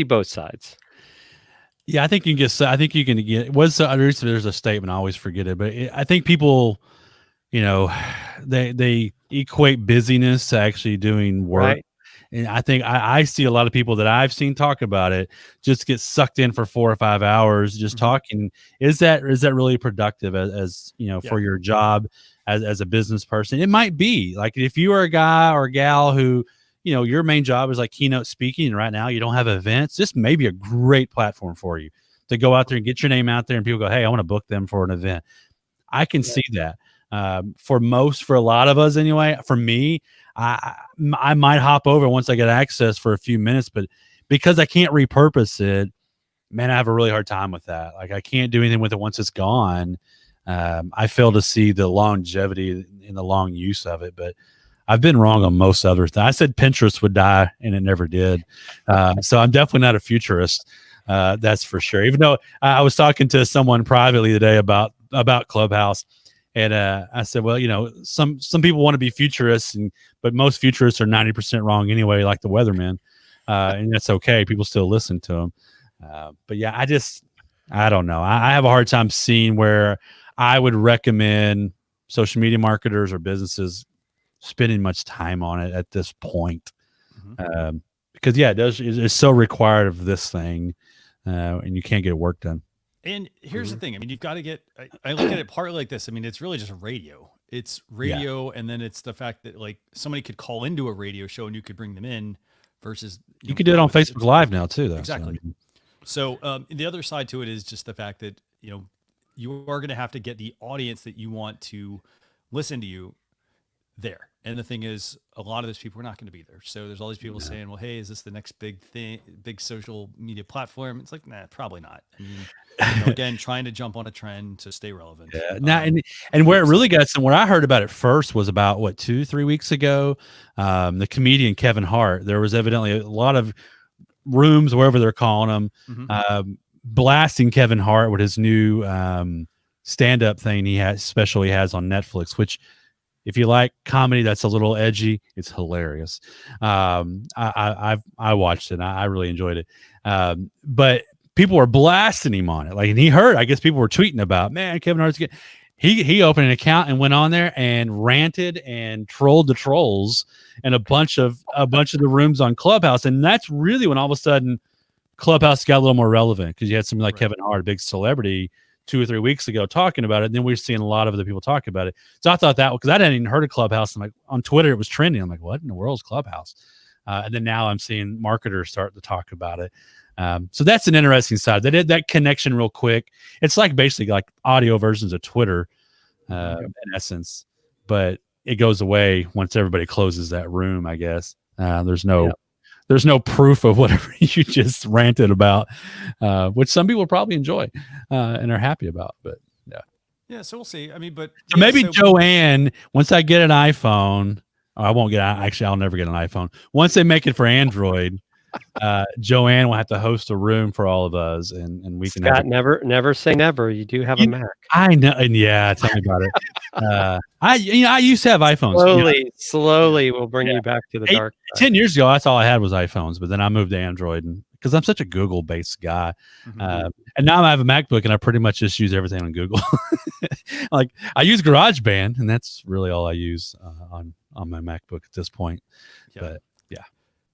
both sides. Yeah, I think you can get. I think you can get. There's a statement, I always forget it, but I think people, they equate busyness to actually doing work. Right. And I think I see a lot of people that I've seen talk about it just get sucked in for 4 or 5 hours just talking. Is that really productive as for your job as a business person? It might be. Like if you are a guy or a gal who, your main job is like keynote speaking, and right now you don't have events, this may be a great platform for you to go out there and get your name out there, and people go, hey, I want to book them for an event. I can see that. For a lot of us anyway. For me, I might hop over once I get access for a few minutes, but because I can't repurpose it, man, I have a really hard time with that. Like I can't do anything with it once it's gone. I fail to see the longevity in the long use of it, but I've been wrong on most other things. I said Pinterest would die and it never did. So I'm definitely not a futurist. That's for sure. Even though I was talking to someone privately today about Clubhouse. And I said, well, some people want to be futurists, but most futurists are 90% wrong anyway, like the weathermen, and that's okay. People still listen to them. But yeah, I don't know. I have a hard time seeing where I would recommend social media marketers or businesses spending much time on it at this point, because it's so required of this thing, and you can't get work done. And here's the thing. I mean, you've got to I look at it partly like this. I mean, it's really just radio. It's radio. And then it's the fact that like somebody could call into a radio show and you could bring them in versus. You could do it on Facebook Live now too, though. Exactly. So the other side to it is just the fact that, you are going to have to get the audience that you want to listen to you there. And the thing is, a lot of those people are not going to be there. So there's all these people saying, well, hey, is this the next big thing, big social media platform? It's like, nah, probably not. I mean, again, trying to jump on a trend to stay relevant. Yeah. Now, and where it really got some, where I heard about it first was about 2-3 weeks ago. The comedian Kevin Hart, there was evidently a lot of rooms, wherever they're calling them, blasting Kevin Hart with his new stand-up thing he has on Netflix, which, if you like comedy that's a little edgy, it's hilarious. I watched it. I really enjoyed it. But people were blasting him on it. Like, and he heard, I guess people were tweeting about, man, Kevin Hart's good. He opened an account and went on there and ranted and trolled the trolls in a bunch of the rooms on Clubhouse. And that's really when all of a sudden Clubhouse got a little more relevant, because you had somebody like Kevin Hart, a big celebrity, 2 or 3 weeks ago talking about it. And then we're seeing a lot of other people talk about it. So I thought that, because I hadn't even heard of Clubhouse. I'm like, on Twitter, it was trending. I'm like, what in the world is Clubhouse? And then now I'm seeing marketers start to talk about it. So that's an interesting side. That connection real quick. It's like basically like audio versions of Twitter in essence, but it goes away once everybody closes that room, I guess. There's no proof of whatever you just ranted about, which some people probably enjoy and are happy about. But yeah, so we'll see. I mean, but so maybe Joanne, once I get an iPhone, I won't get. Actually, I'll never get an iPhone. Once they make it for Android, Joanne will have to host a room for all of us, and we can. Scott, never say never. You do have a Mac. I know, and yeah, tell me about it. I used to have iPhones. Slowly, we'll bring you back to the dark side. 10 years ago, that's all I had was iPhones, but then I moved to Android, and because I'm such a Google-based guy, and now I have a MacBook, and I pretty much just use everything on Google. Like, I use GarageBand, and that's really all I use on my MacBook at this point. Yeah. But yeah.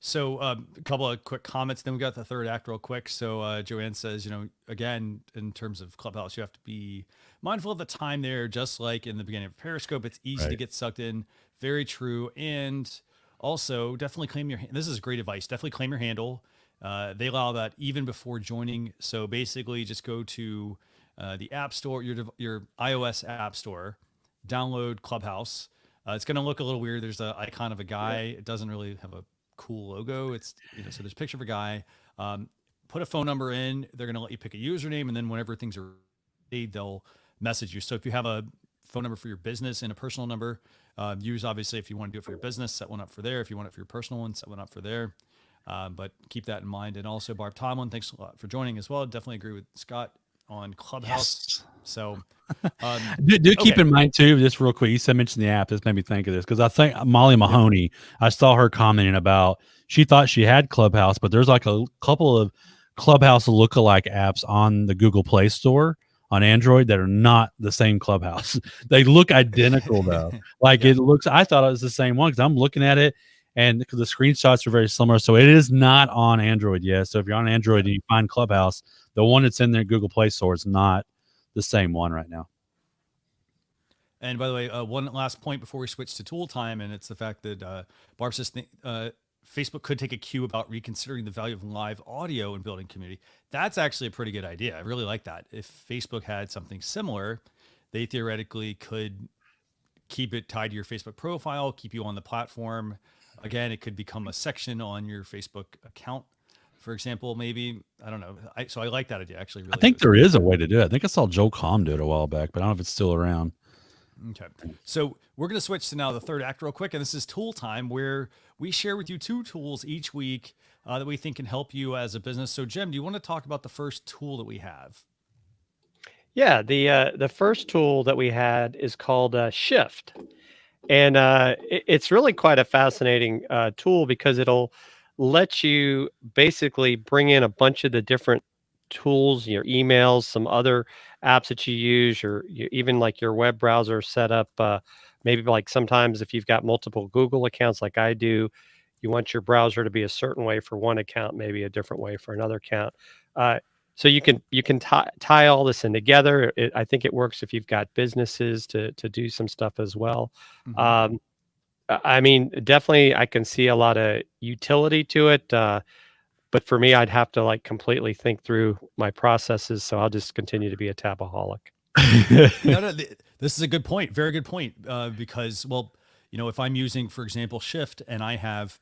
So a couple of quick comments, then we got the third act real quick. So Joanne says, again, in terms of Clubhouse, you have to be mindful of the time there, just like in the beginning of Periscope. It's easy to get sucked in. Very true. And also, definitely claim your. This is great advice. Definitely claim your handle. They allow that even before joining. So basically, just go to the App Store, your iOS App Store, download Clubhouse. It's going to look a little weird. There's an icon of a guy. It doesn't really have a cool logo. It's so there's a picture of a guy. Put a phone number in. They're going to let you pick a username, and then whenever things are ready, they'll message you. So if you have a phone number for your business and a personal number, use obviously if you want to do it for your business, set one up for there. If you want it for your personal one, set one up for there. But keep that in mind. And also, Barb Tomlin, thanks a lot for joining as well. Definitely agree with Scott on Clubhouse. Yes. So keep in mind too, just real quick, you said mention the app. This made me think of this because I think Molly Mahoney, I saw her commenting about she thought she had Clubhouse, but there's like a couple of Clubhouse lookalike apps on the Google Play Store on Android that are not the same Clubhouse. They look identical though. Like it looks, I thought it was the same one because I'm looking at it and the screenshots are very similar. So it is not on Android yet. So if you're on Android and you find Clubhouse, the one that's in their Google Play Store is not the same one right now. And by the way, one last point before we switch to tool time, and it's the fact that Barb says Facebook could take a cue about reconsidering the value of live audio in building community. That's actually a pretty good idea. I really like that. If Facebook had something similar, they theoretically could keep it tied to your Facebook profile, keep you on the platform. Again, it could become a section on your Facebook account, for example, maybe. I don't know. So I like that idea, actually. Really, I think there is a way to do it. I think I saw Joe Comm do it a while back, but I don't know if it's still around. Okay. So we're going to switch to now the third act real quick. And this is tool time, where we share with you 2 tools each week that we think can help you as a business. So Jim, do you want to talk about the first tool that we have? Yeah, the first tool that we had is called Shift. And it's really quite a fascinating tool because it'll let you basically bring in a bunch of the different tools, your emails, some other apps that you use, even like your web browser set up. Maybe like sometimes if you've got multiple Google accounts like I do, you want your browser to be a certain way for one account, maybe a different way for another account. So you can tie all this in together. I think it works if you've got businesses to do some stuff as well. Mm-hmm. I mean, definitely I can see a lot of utility to it. But for me, I'd have to like completely think through my processes. So I'll just continue to be a tabaholic. No, this is a good point. Very good point. Because, well, if I'm using, for example, Shift, and I have,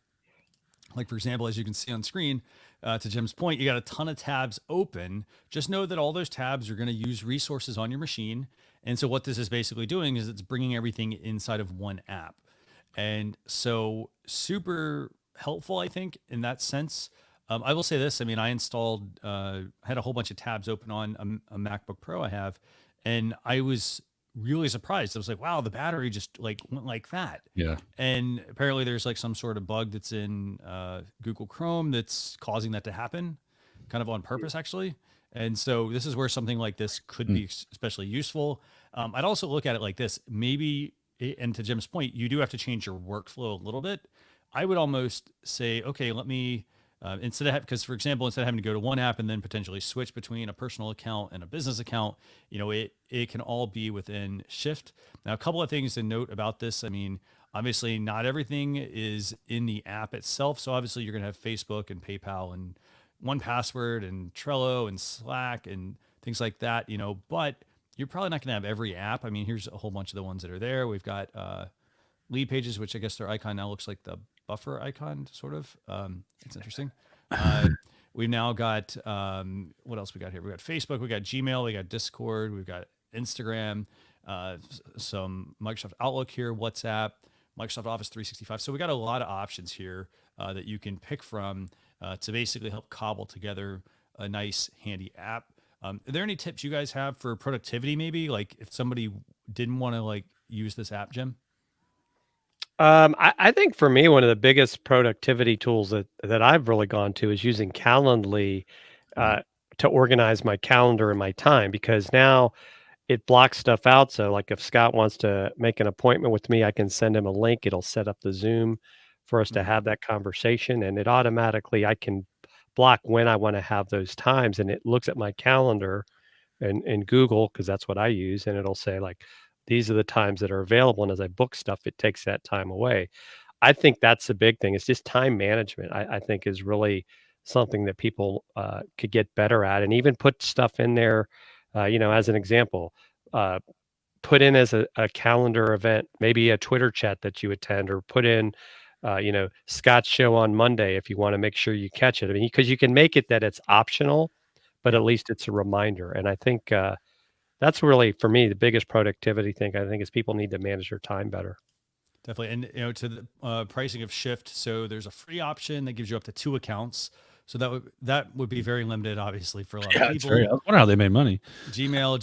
like, for example, as you can see on screen, to Jim's point, you got a ton of tabs open. Just know that all those tabs are going to use resources on your machine. And so what this is basically doing is it's bringing everything inside of one app. And so super helpful, I think, in that sense. I will say this. I mean, I installed, had a whole bunch of tabs open on a MacBook Pro I have, and I was really surprised. I was like, wow, the battery just like went like that. Yeah. And apparently there's like some sort of bug that's in Google Chrome that's causing that to happen, kind of on purpose, actually. And so this is where something like this could be especially useful. I'd also look at it like this. Maybe, and to Jim's point, you do have to change your workflow a little bit. I would almost say, okay, let me, because for example, instead of having to go to one app and then potentially switch between a personal account and a business account, it can all be within Shift. Now, a couple of things to note about this. I mean, obviously not everything is in the app itself. So obviously you're going to have Facebook and PayPal and 1Password and Trello and Slack and things like that, but you're probably not going to have every app. I mean, here's a whole bunch of the ones that are there. We've got Lead Pages, which I guess their icon now looks like the buffer icon, sort of. It's interesting. We've now got, what else we got here? We got Facebook, we got Gmail, we got Discord, we've got Instagram, some Microsoft Outlook here, WhatsApp, Microsoft Office 365. So we got a lot of options here that you can pick from to basically help cobble together a nice, handy app. Are there any tips you guys have for productivity, maybe? Like if somebody didn't want to like use this app, Jim? I think for me, one of the biggest productivity tools that I've really gone to is using Calendly to organize my calendar and my time, because now it blocks stuff out. So like if Scott wants to make an appointment with me, I can send him a link. It'll set up the Zoom for us to have that conversation, and it automatically, I can block when I want to have those times, and it looks at my calendar in Google, because that's what I use, and it'll say like these are the times that are available. And as I book stuff, it takes that time away. I think that's the big thing. It's just time management. I think is really something that people could get better at, and even put stuff in there. As an example, uh, put in as a calendar event, maybe a Twitter chat that you attend, or put in, Scott's show on Monday if you want to make sure you catch it. I mean, because you can make it that it's optional, but at least it's a reminder. And I think that's really, for me, the biggest productivity thing. I think is people need to manage their time better. Definitely. And to the pricing of Shift, so there's a free option that gives you up to 2 accounts. So that would be very limited, obviously, for a lot of Yeah, it's people. I wonder how they made money. Gmail,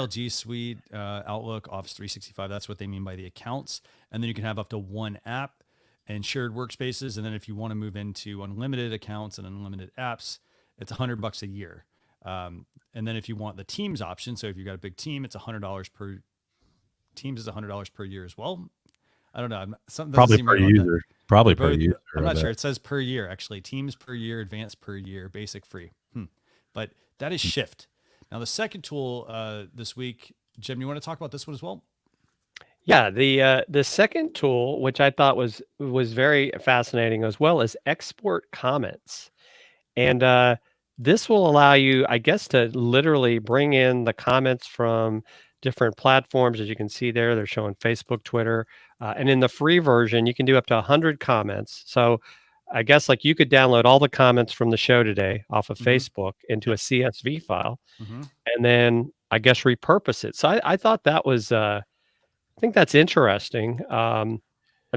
G Suite, Outlook, Office 365. That's what they mean by the accounts. And then you can have up to 1 app and shared workspaces. And then if you want to move into unlimited accounts and unlimited apps, it's $100 a year. And then if you want the Teams option, so if you've got a big team, it's $100 per. Teams is $100 per year as well. I don't know. Something doesn't Probably seem per right about that. user. Probably per Both, user. I'm I not bet. sure. It says per year, actually. Teams per year, advanced per year, basic free. But that is Shift. Now, the second tool this week, Jim, you want to talk about this one as well? Yeah, the second tool, which I thought was very fascinating as well, is export comments. And this will allow you, I guess, to literally bring in the comments from different platforms. As you can see there, they're showing Facebook, Twitter, and in the free version, you can do up to 100 comments. So I guess like you could download all the comments from the show today off of Facebook into a CSV file, and then I guess repurpose it. So I thought that was, I think that's interesting. I'm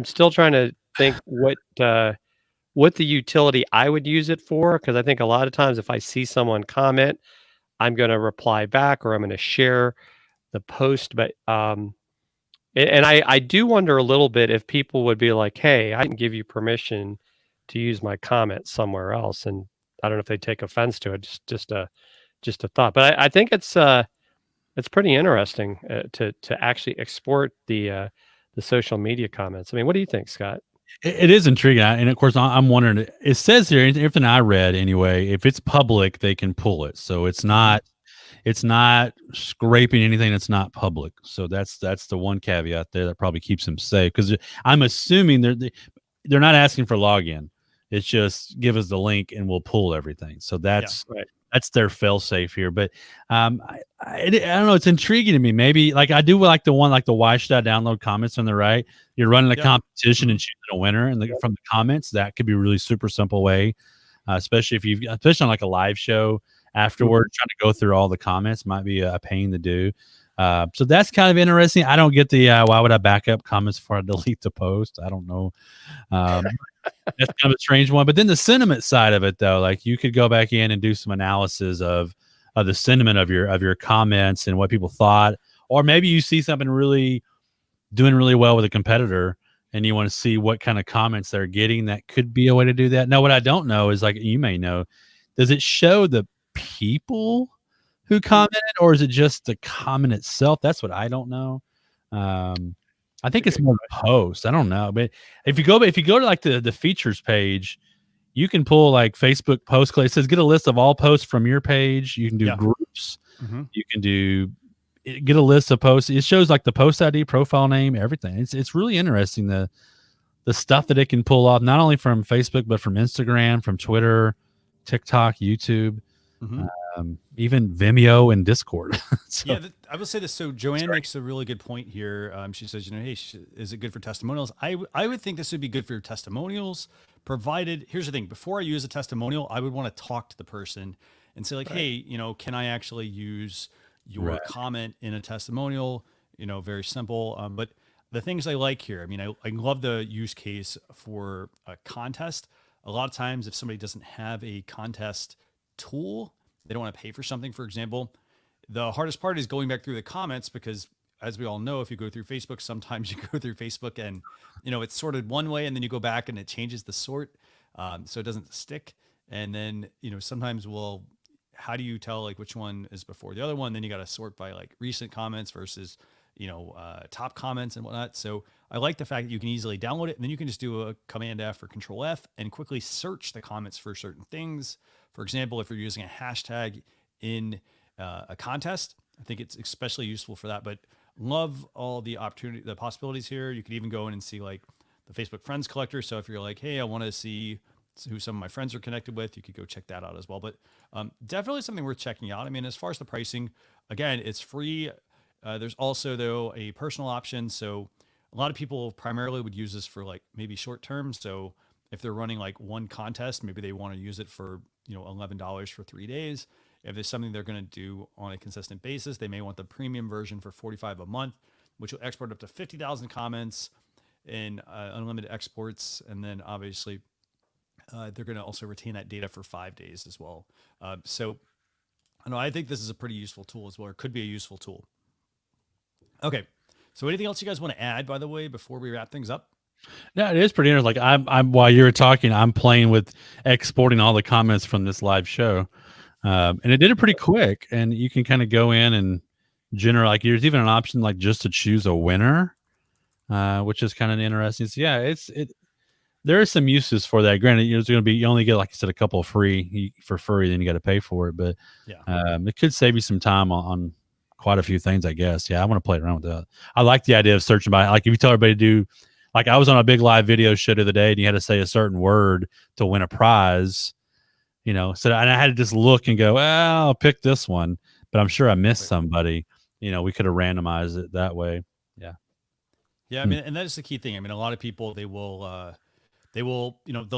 still trying to think what the utility I would use it for, because I think a lot of times if I see someone comment, I'm going to reply back, or I'm going to share the post. But and I do wonder a little bit if people would be like, "Hey, I didn't give you permission to use my comment somewhere else," and I don't know if they take offense to it. Just a thought. But I think it's pretty interesting to actually export the social media comments. I mean, what do you think, Scott? It is intriguing, and of course, I'm wondering. It says here, everything I read anyway, if it's public, they can pull it. So it's not scraping anything that's not public. So that's the one caveat there that probably keeps them safe, because I'm assuming they're not asking for login. It's just give us the link and we'll pull everything. So that's Right. that's their fail safe here. But I don't know. It's intriguing to me. Maybe like I do like the one, like the why should I download comments on the right. You're running a competition and choosing a winner, and from the comments, that could be a really super simple way, especially if especially on like a live show afterward, trying to go through all the comments might be a pain to do. So that's kind of interesting. I don't get the why would I back up comments before I delete the post? I don't know. That's kind of a strange one. But then the sentiment side of it, though, like you could go back in and do some analysis of the sentiment of your comments and what people thought, or maybe you see something doing really well with a competitor and you want to see what kind of comments they're getting. That could be a way to do that. Now, what I don't know is, like you may know, does it show the people who commented, or is it just the comment itself? That's what I don't know. I think it's more posts. I don't know, but if you go to like the features page, you can pull like Facebook post. It says get a list of all posts from your page. You can do groups. You can get a list of posts. It shows like the post ID, profile name, everything. It's really interesting the stuff that it can pull off, not only from Facebook but from Instagram, from Twitter, TikTok, YouTube. Even Vimeo and Discord. So, I will say this. So Joanne makes a really good point here. She says, hey, is it good for testimonials? I would think this would be good for testimonials, provided, here's the thing, before I use a testimonial, I would want to talk to the person and say like, hey, can I actually use your comment in a testimonial? Very simple. But the things I like here, I mean, I love the use case for a contest. A lot of times if somebody doesn't have a contest tool, they don't want to pay for something, for example. The hardest part is going back through the comments, because as we all know, if you go through Facebook, sometimes you go through Facebook and, it's sorted one way and then you go back and it changes the sort. So it doesn't stick. And then, sometimes how do you tell like which one is before the other one? Then you got to sort by like recent comments versus, top comments and whatnot. So I like the fact that you can easily download it and then you can just do a Command F or Control F and quickly search the comments for certain things. For example, if you're using a hashtag in a contest. I think it's especially useful for that. But love all the possibilities here. You could even go in and see like the Facebook Friends Collector. So if you're like, hey, I want to see who some of my friends are connected with, you could go check that out as well. But definitely something worth checking out. I mean, as far as the pricing, again, it's free. There's also though a personal option. So a lot of people primarily would use this for like maybe short term. So if they're running like one contest, maybe they want to use it for, $11 for 3 days. If there's something they're going to do on a consistent basis, they may want the premium version for $45 a month, which will export up to 50,000 comments and unlimited exports. And then obviously they're going to also retain that data for 5 days as well. So I think this is a pretty useful tool as well, or could be a useful tool. Okay. So anything else you guys want to add, by the way, before we wrap things up? Yeah, it is pretty interesting. Like I'm while you were talking, I'm playing with exporting all the comments from this live show. And it did it pretty quick, and you can kind of go in and generate, like there's even an option like just to choose a winner, which is kind of interesting. So yeah, there is some uses for that. Granted, it's going to be, you only get, like you said, a couple of free, then you got to pay for it. But it could save you some time on quite a few things, I guess. Yeah, I want to play around with that. I like the idea of searching by, like if you tell everybody to do, like I was on a big live video show the other day and you had to say a certain word to win a prize, so and I had to just look and go, well, I'll pick this one, but I'm sure I missed somebody. We could have randomized it that way. Yeah. Yeah. I mean, and that's the key thing. I mean, a lot of people, they'll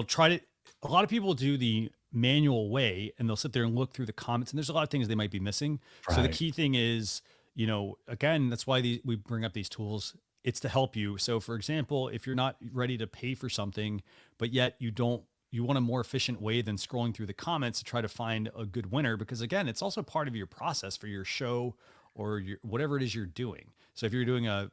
try to, a lot of people do the manual way and they'll sit there and look through the comments, and there's a lot of things they might be missing. Right. So the key thing is, again, that's why we bring up these tools. It's to help you. So for example, if you're not ready to pay for something, but yet you want a more efficient way than scrolling through the comments to try to find a good winner, because again, it's also part of your process for your show or whatever it is you're doing. So if you're doing a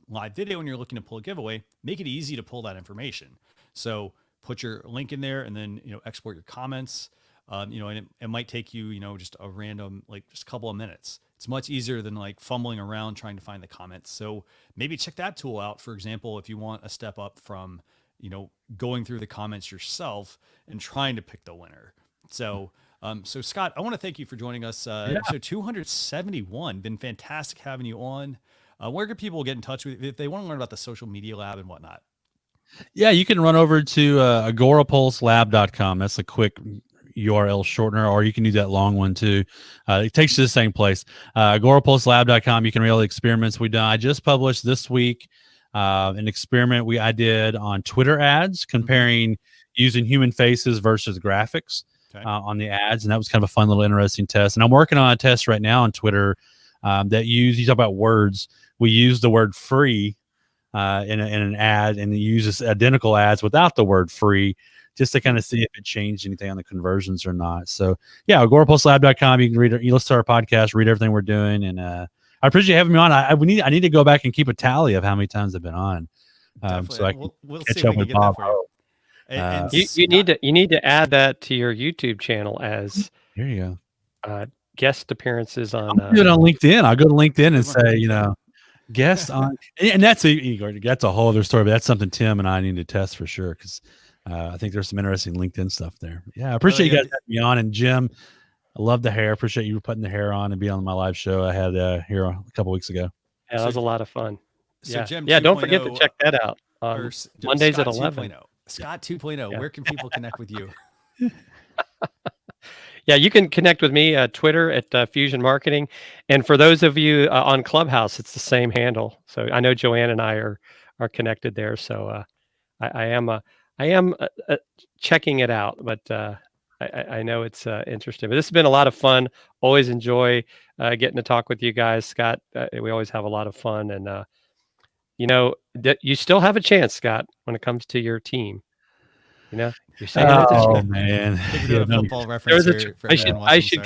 live video and you're looking to pull a giveaway, make it easy to pull that information. So put your link in there and then, export your comments, and it might take you, just a random, like just a couple of minutes. It's much easier than like fumbling around trying to find the comments. So maybe check that tool out. For example, if you want a step up from, going through the comments yourself and trying to pick the winner. So, so Scott, I want to thank you for joining us. Episode 271, been fantastic having you on. Where can people get in touch with you if they want to learn about the social media lab and whatnot? Yeah, you can run over to agorapulselab.com. That's a quick URL shortener, or you can use that long one too. It takes you to the same place. Agorapulselab.com. You can read all the experiments we've done. I just published this week an experiment I did on Twitter ads, comparing using human faces versus graphics on the ads, and that was kind of a fun little interesting test. And I'm working on a test right now on Twitter that you talk about words. We use the word free in an ad, and it uses identical ads without the word free, just to kind of see if it changed anything on the conversions or not. So yeah, agorapulselab.com. You can you listen to our podcast, read everything we're doing, and I appreciate you having me on. I need to go back and keep a tally of how many times I've been on, so I can we'll catch see up with Bob. You need to add that to your YouTube channel as here you go. Guest appearances on. I'll do it on LinkedIn. I'll go to LinkedIn and say, guest on, and that's a whole other story. But that's something Tim and I need to test for sure, because I think there's some interesting LinkedIn stuff there. Yeah, I appreciate you guys having me on. And Jim, I love the hair. Appreciate you putting the hair on and being on my live show I had here a couple weeks ago. Yeah, that was a lot of fun. So Jim, don't forget to check that out. Mondays Scott at 11. 2.0. Scott 2.0. Where can people connect with you? Yeah, you can connect with me Twitter at Fusion Marketing, and for those of you on Clubhouse, it's the same handle. So I know Joanne and I are connected there. So I am checking it out, but I know it's interesting. But this has been a lot of fun. Always enjoy getting to talk with you guys, Scott. We always have a lot of fun, and you still have a chance, Scott, when it comes to your team. You're saying man, football reference here. I should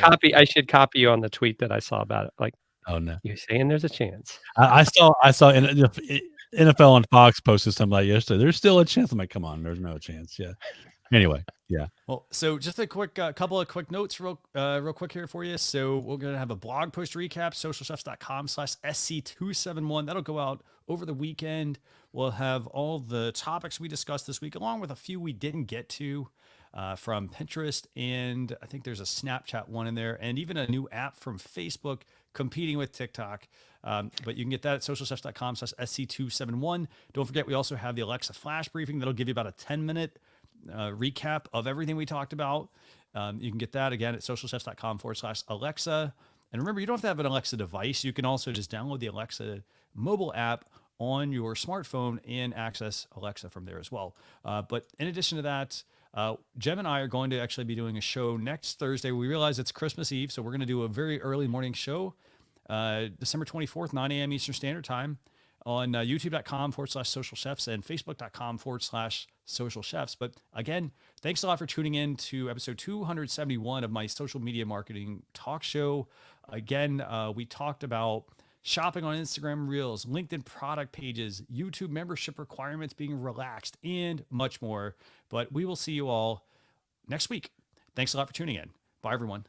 copy you on the tweet that I saw about it. Like, oh no, you're saying there's a chance. I saw NFL on Fox posted something like yesterday. There's still a chance. I'm like, come on, there's no chance. Yeah. Anyway, yeah. Well, so just a quick couple of quick notes real quick here for you. So we're going to have a blog post recap, socialchefs.com/SC271. That'll go out over the weekend. We'll have all the topics we discussed this week, along with a few we didn't get to. from Pinterest, and I think there's a Snapchat one in there, and even a new app from Facebook competing with TikTok. But you can get that at socialchefs.com/SC271. Don't forget, we also have the Alexa flash briefing that'll give you about a 10-minute recap of everything we talked about. You can get that again at socialchefs.com/Alexa. And remember, you don't have to have an Alexa device. You can also just download the Alexa mobile app on your smartphone and access Alexa from there as well. But in addition to that, Jem and I are going to actually be doing a show next Thursday. We realize it's Christmas Eve, so we're going to do a very early morning show, December 24th, 9 a.m. Eastern Standard Time on youtube.com/social chefs and facebook.com/social chefs. But again, thanks a lot for tuning in to episode 271 of my social media marketing talk show. Again, we talked about shopping on Instagram Reels, LinkedIn product pages, YouTube membership requirements being relaxed, and much more. But we will see you all next week. Thanks a lot for tuning in. Bye, everyone.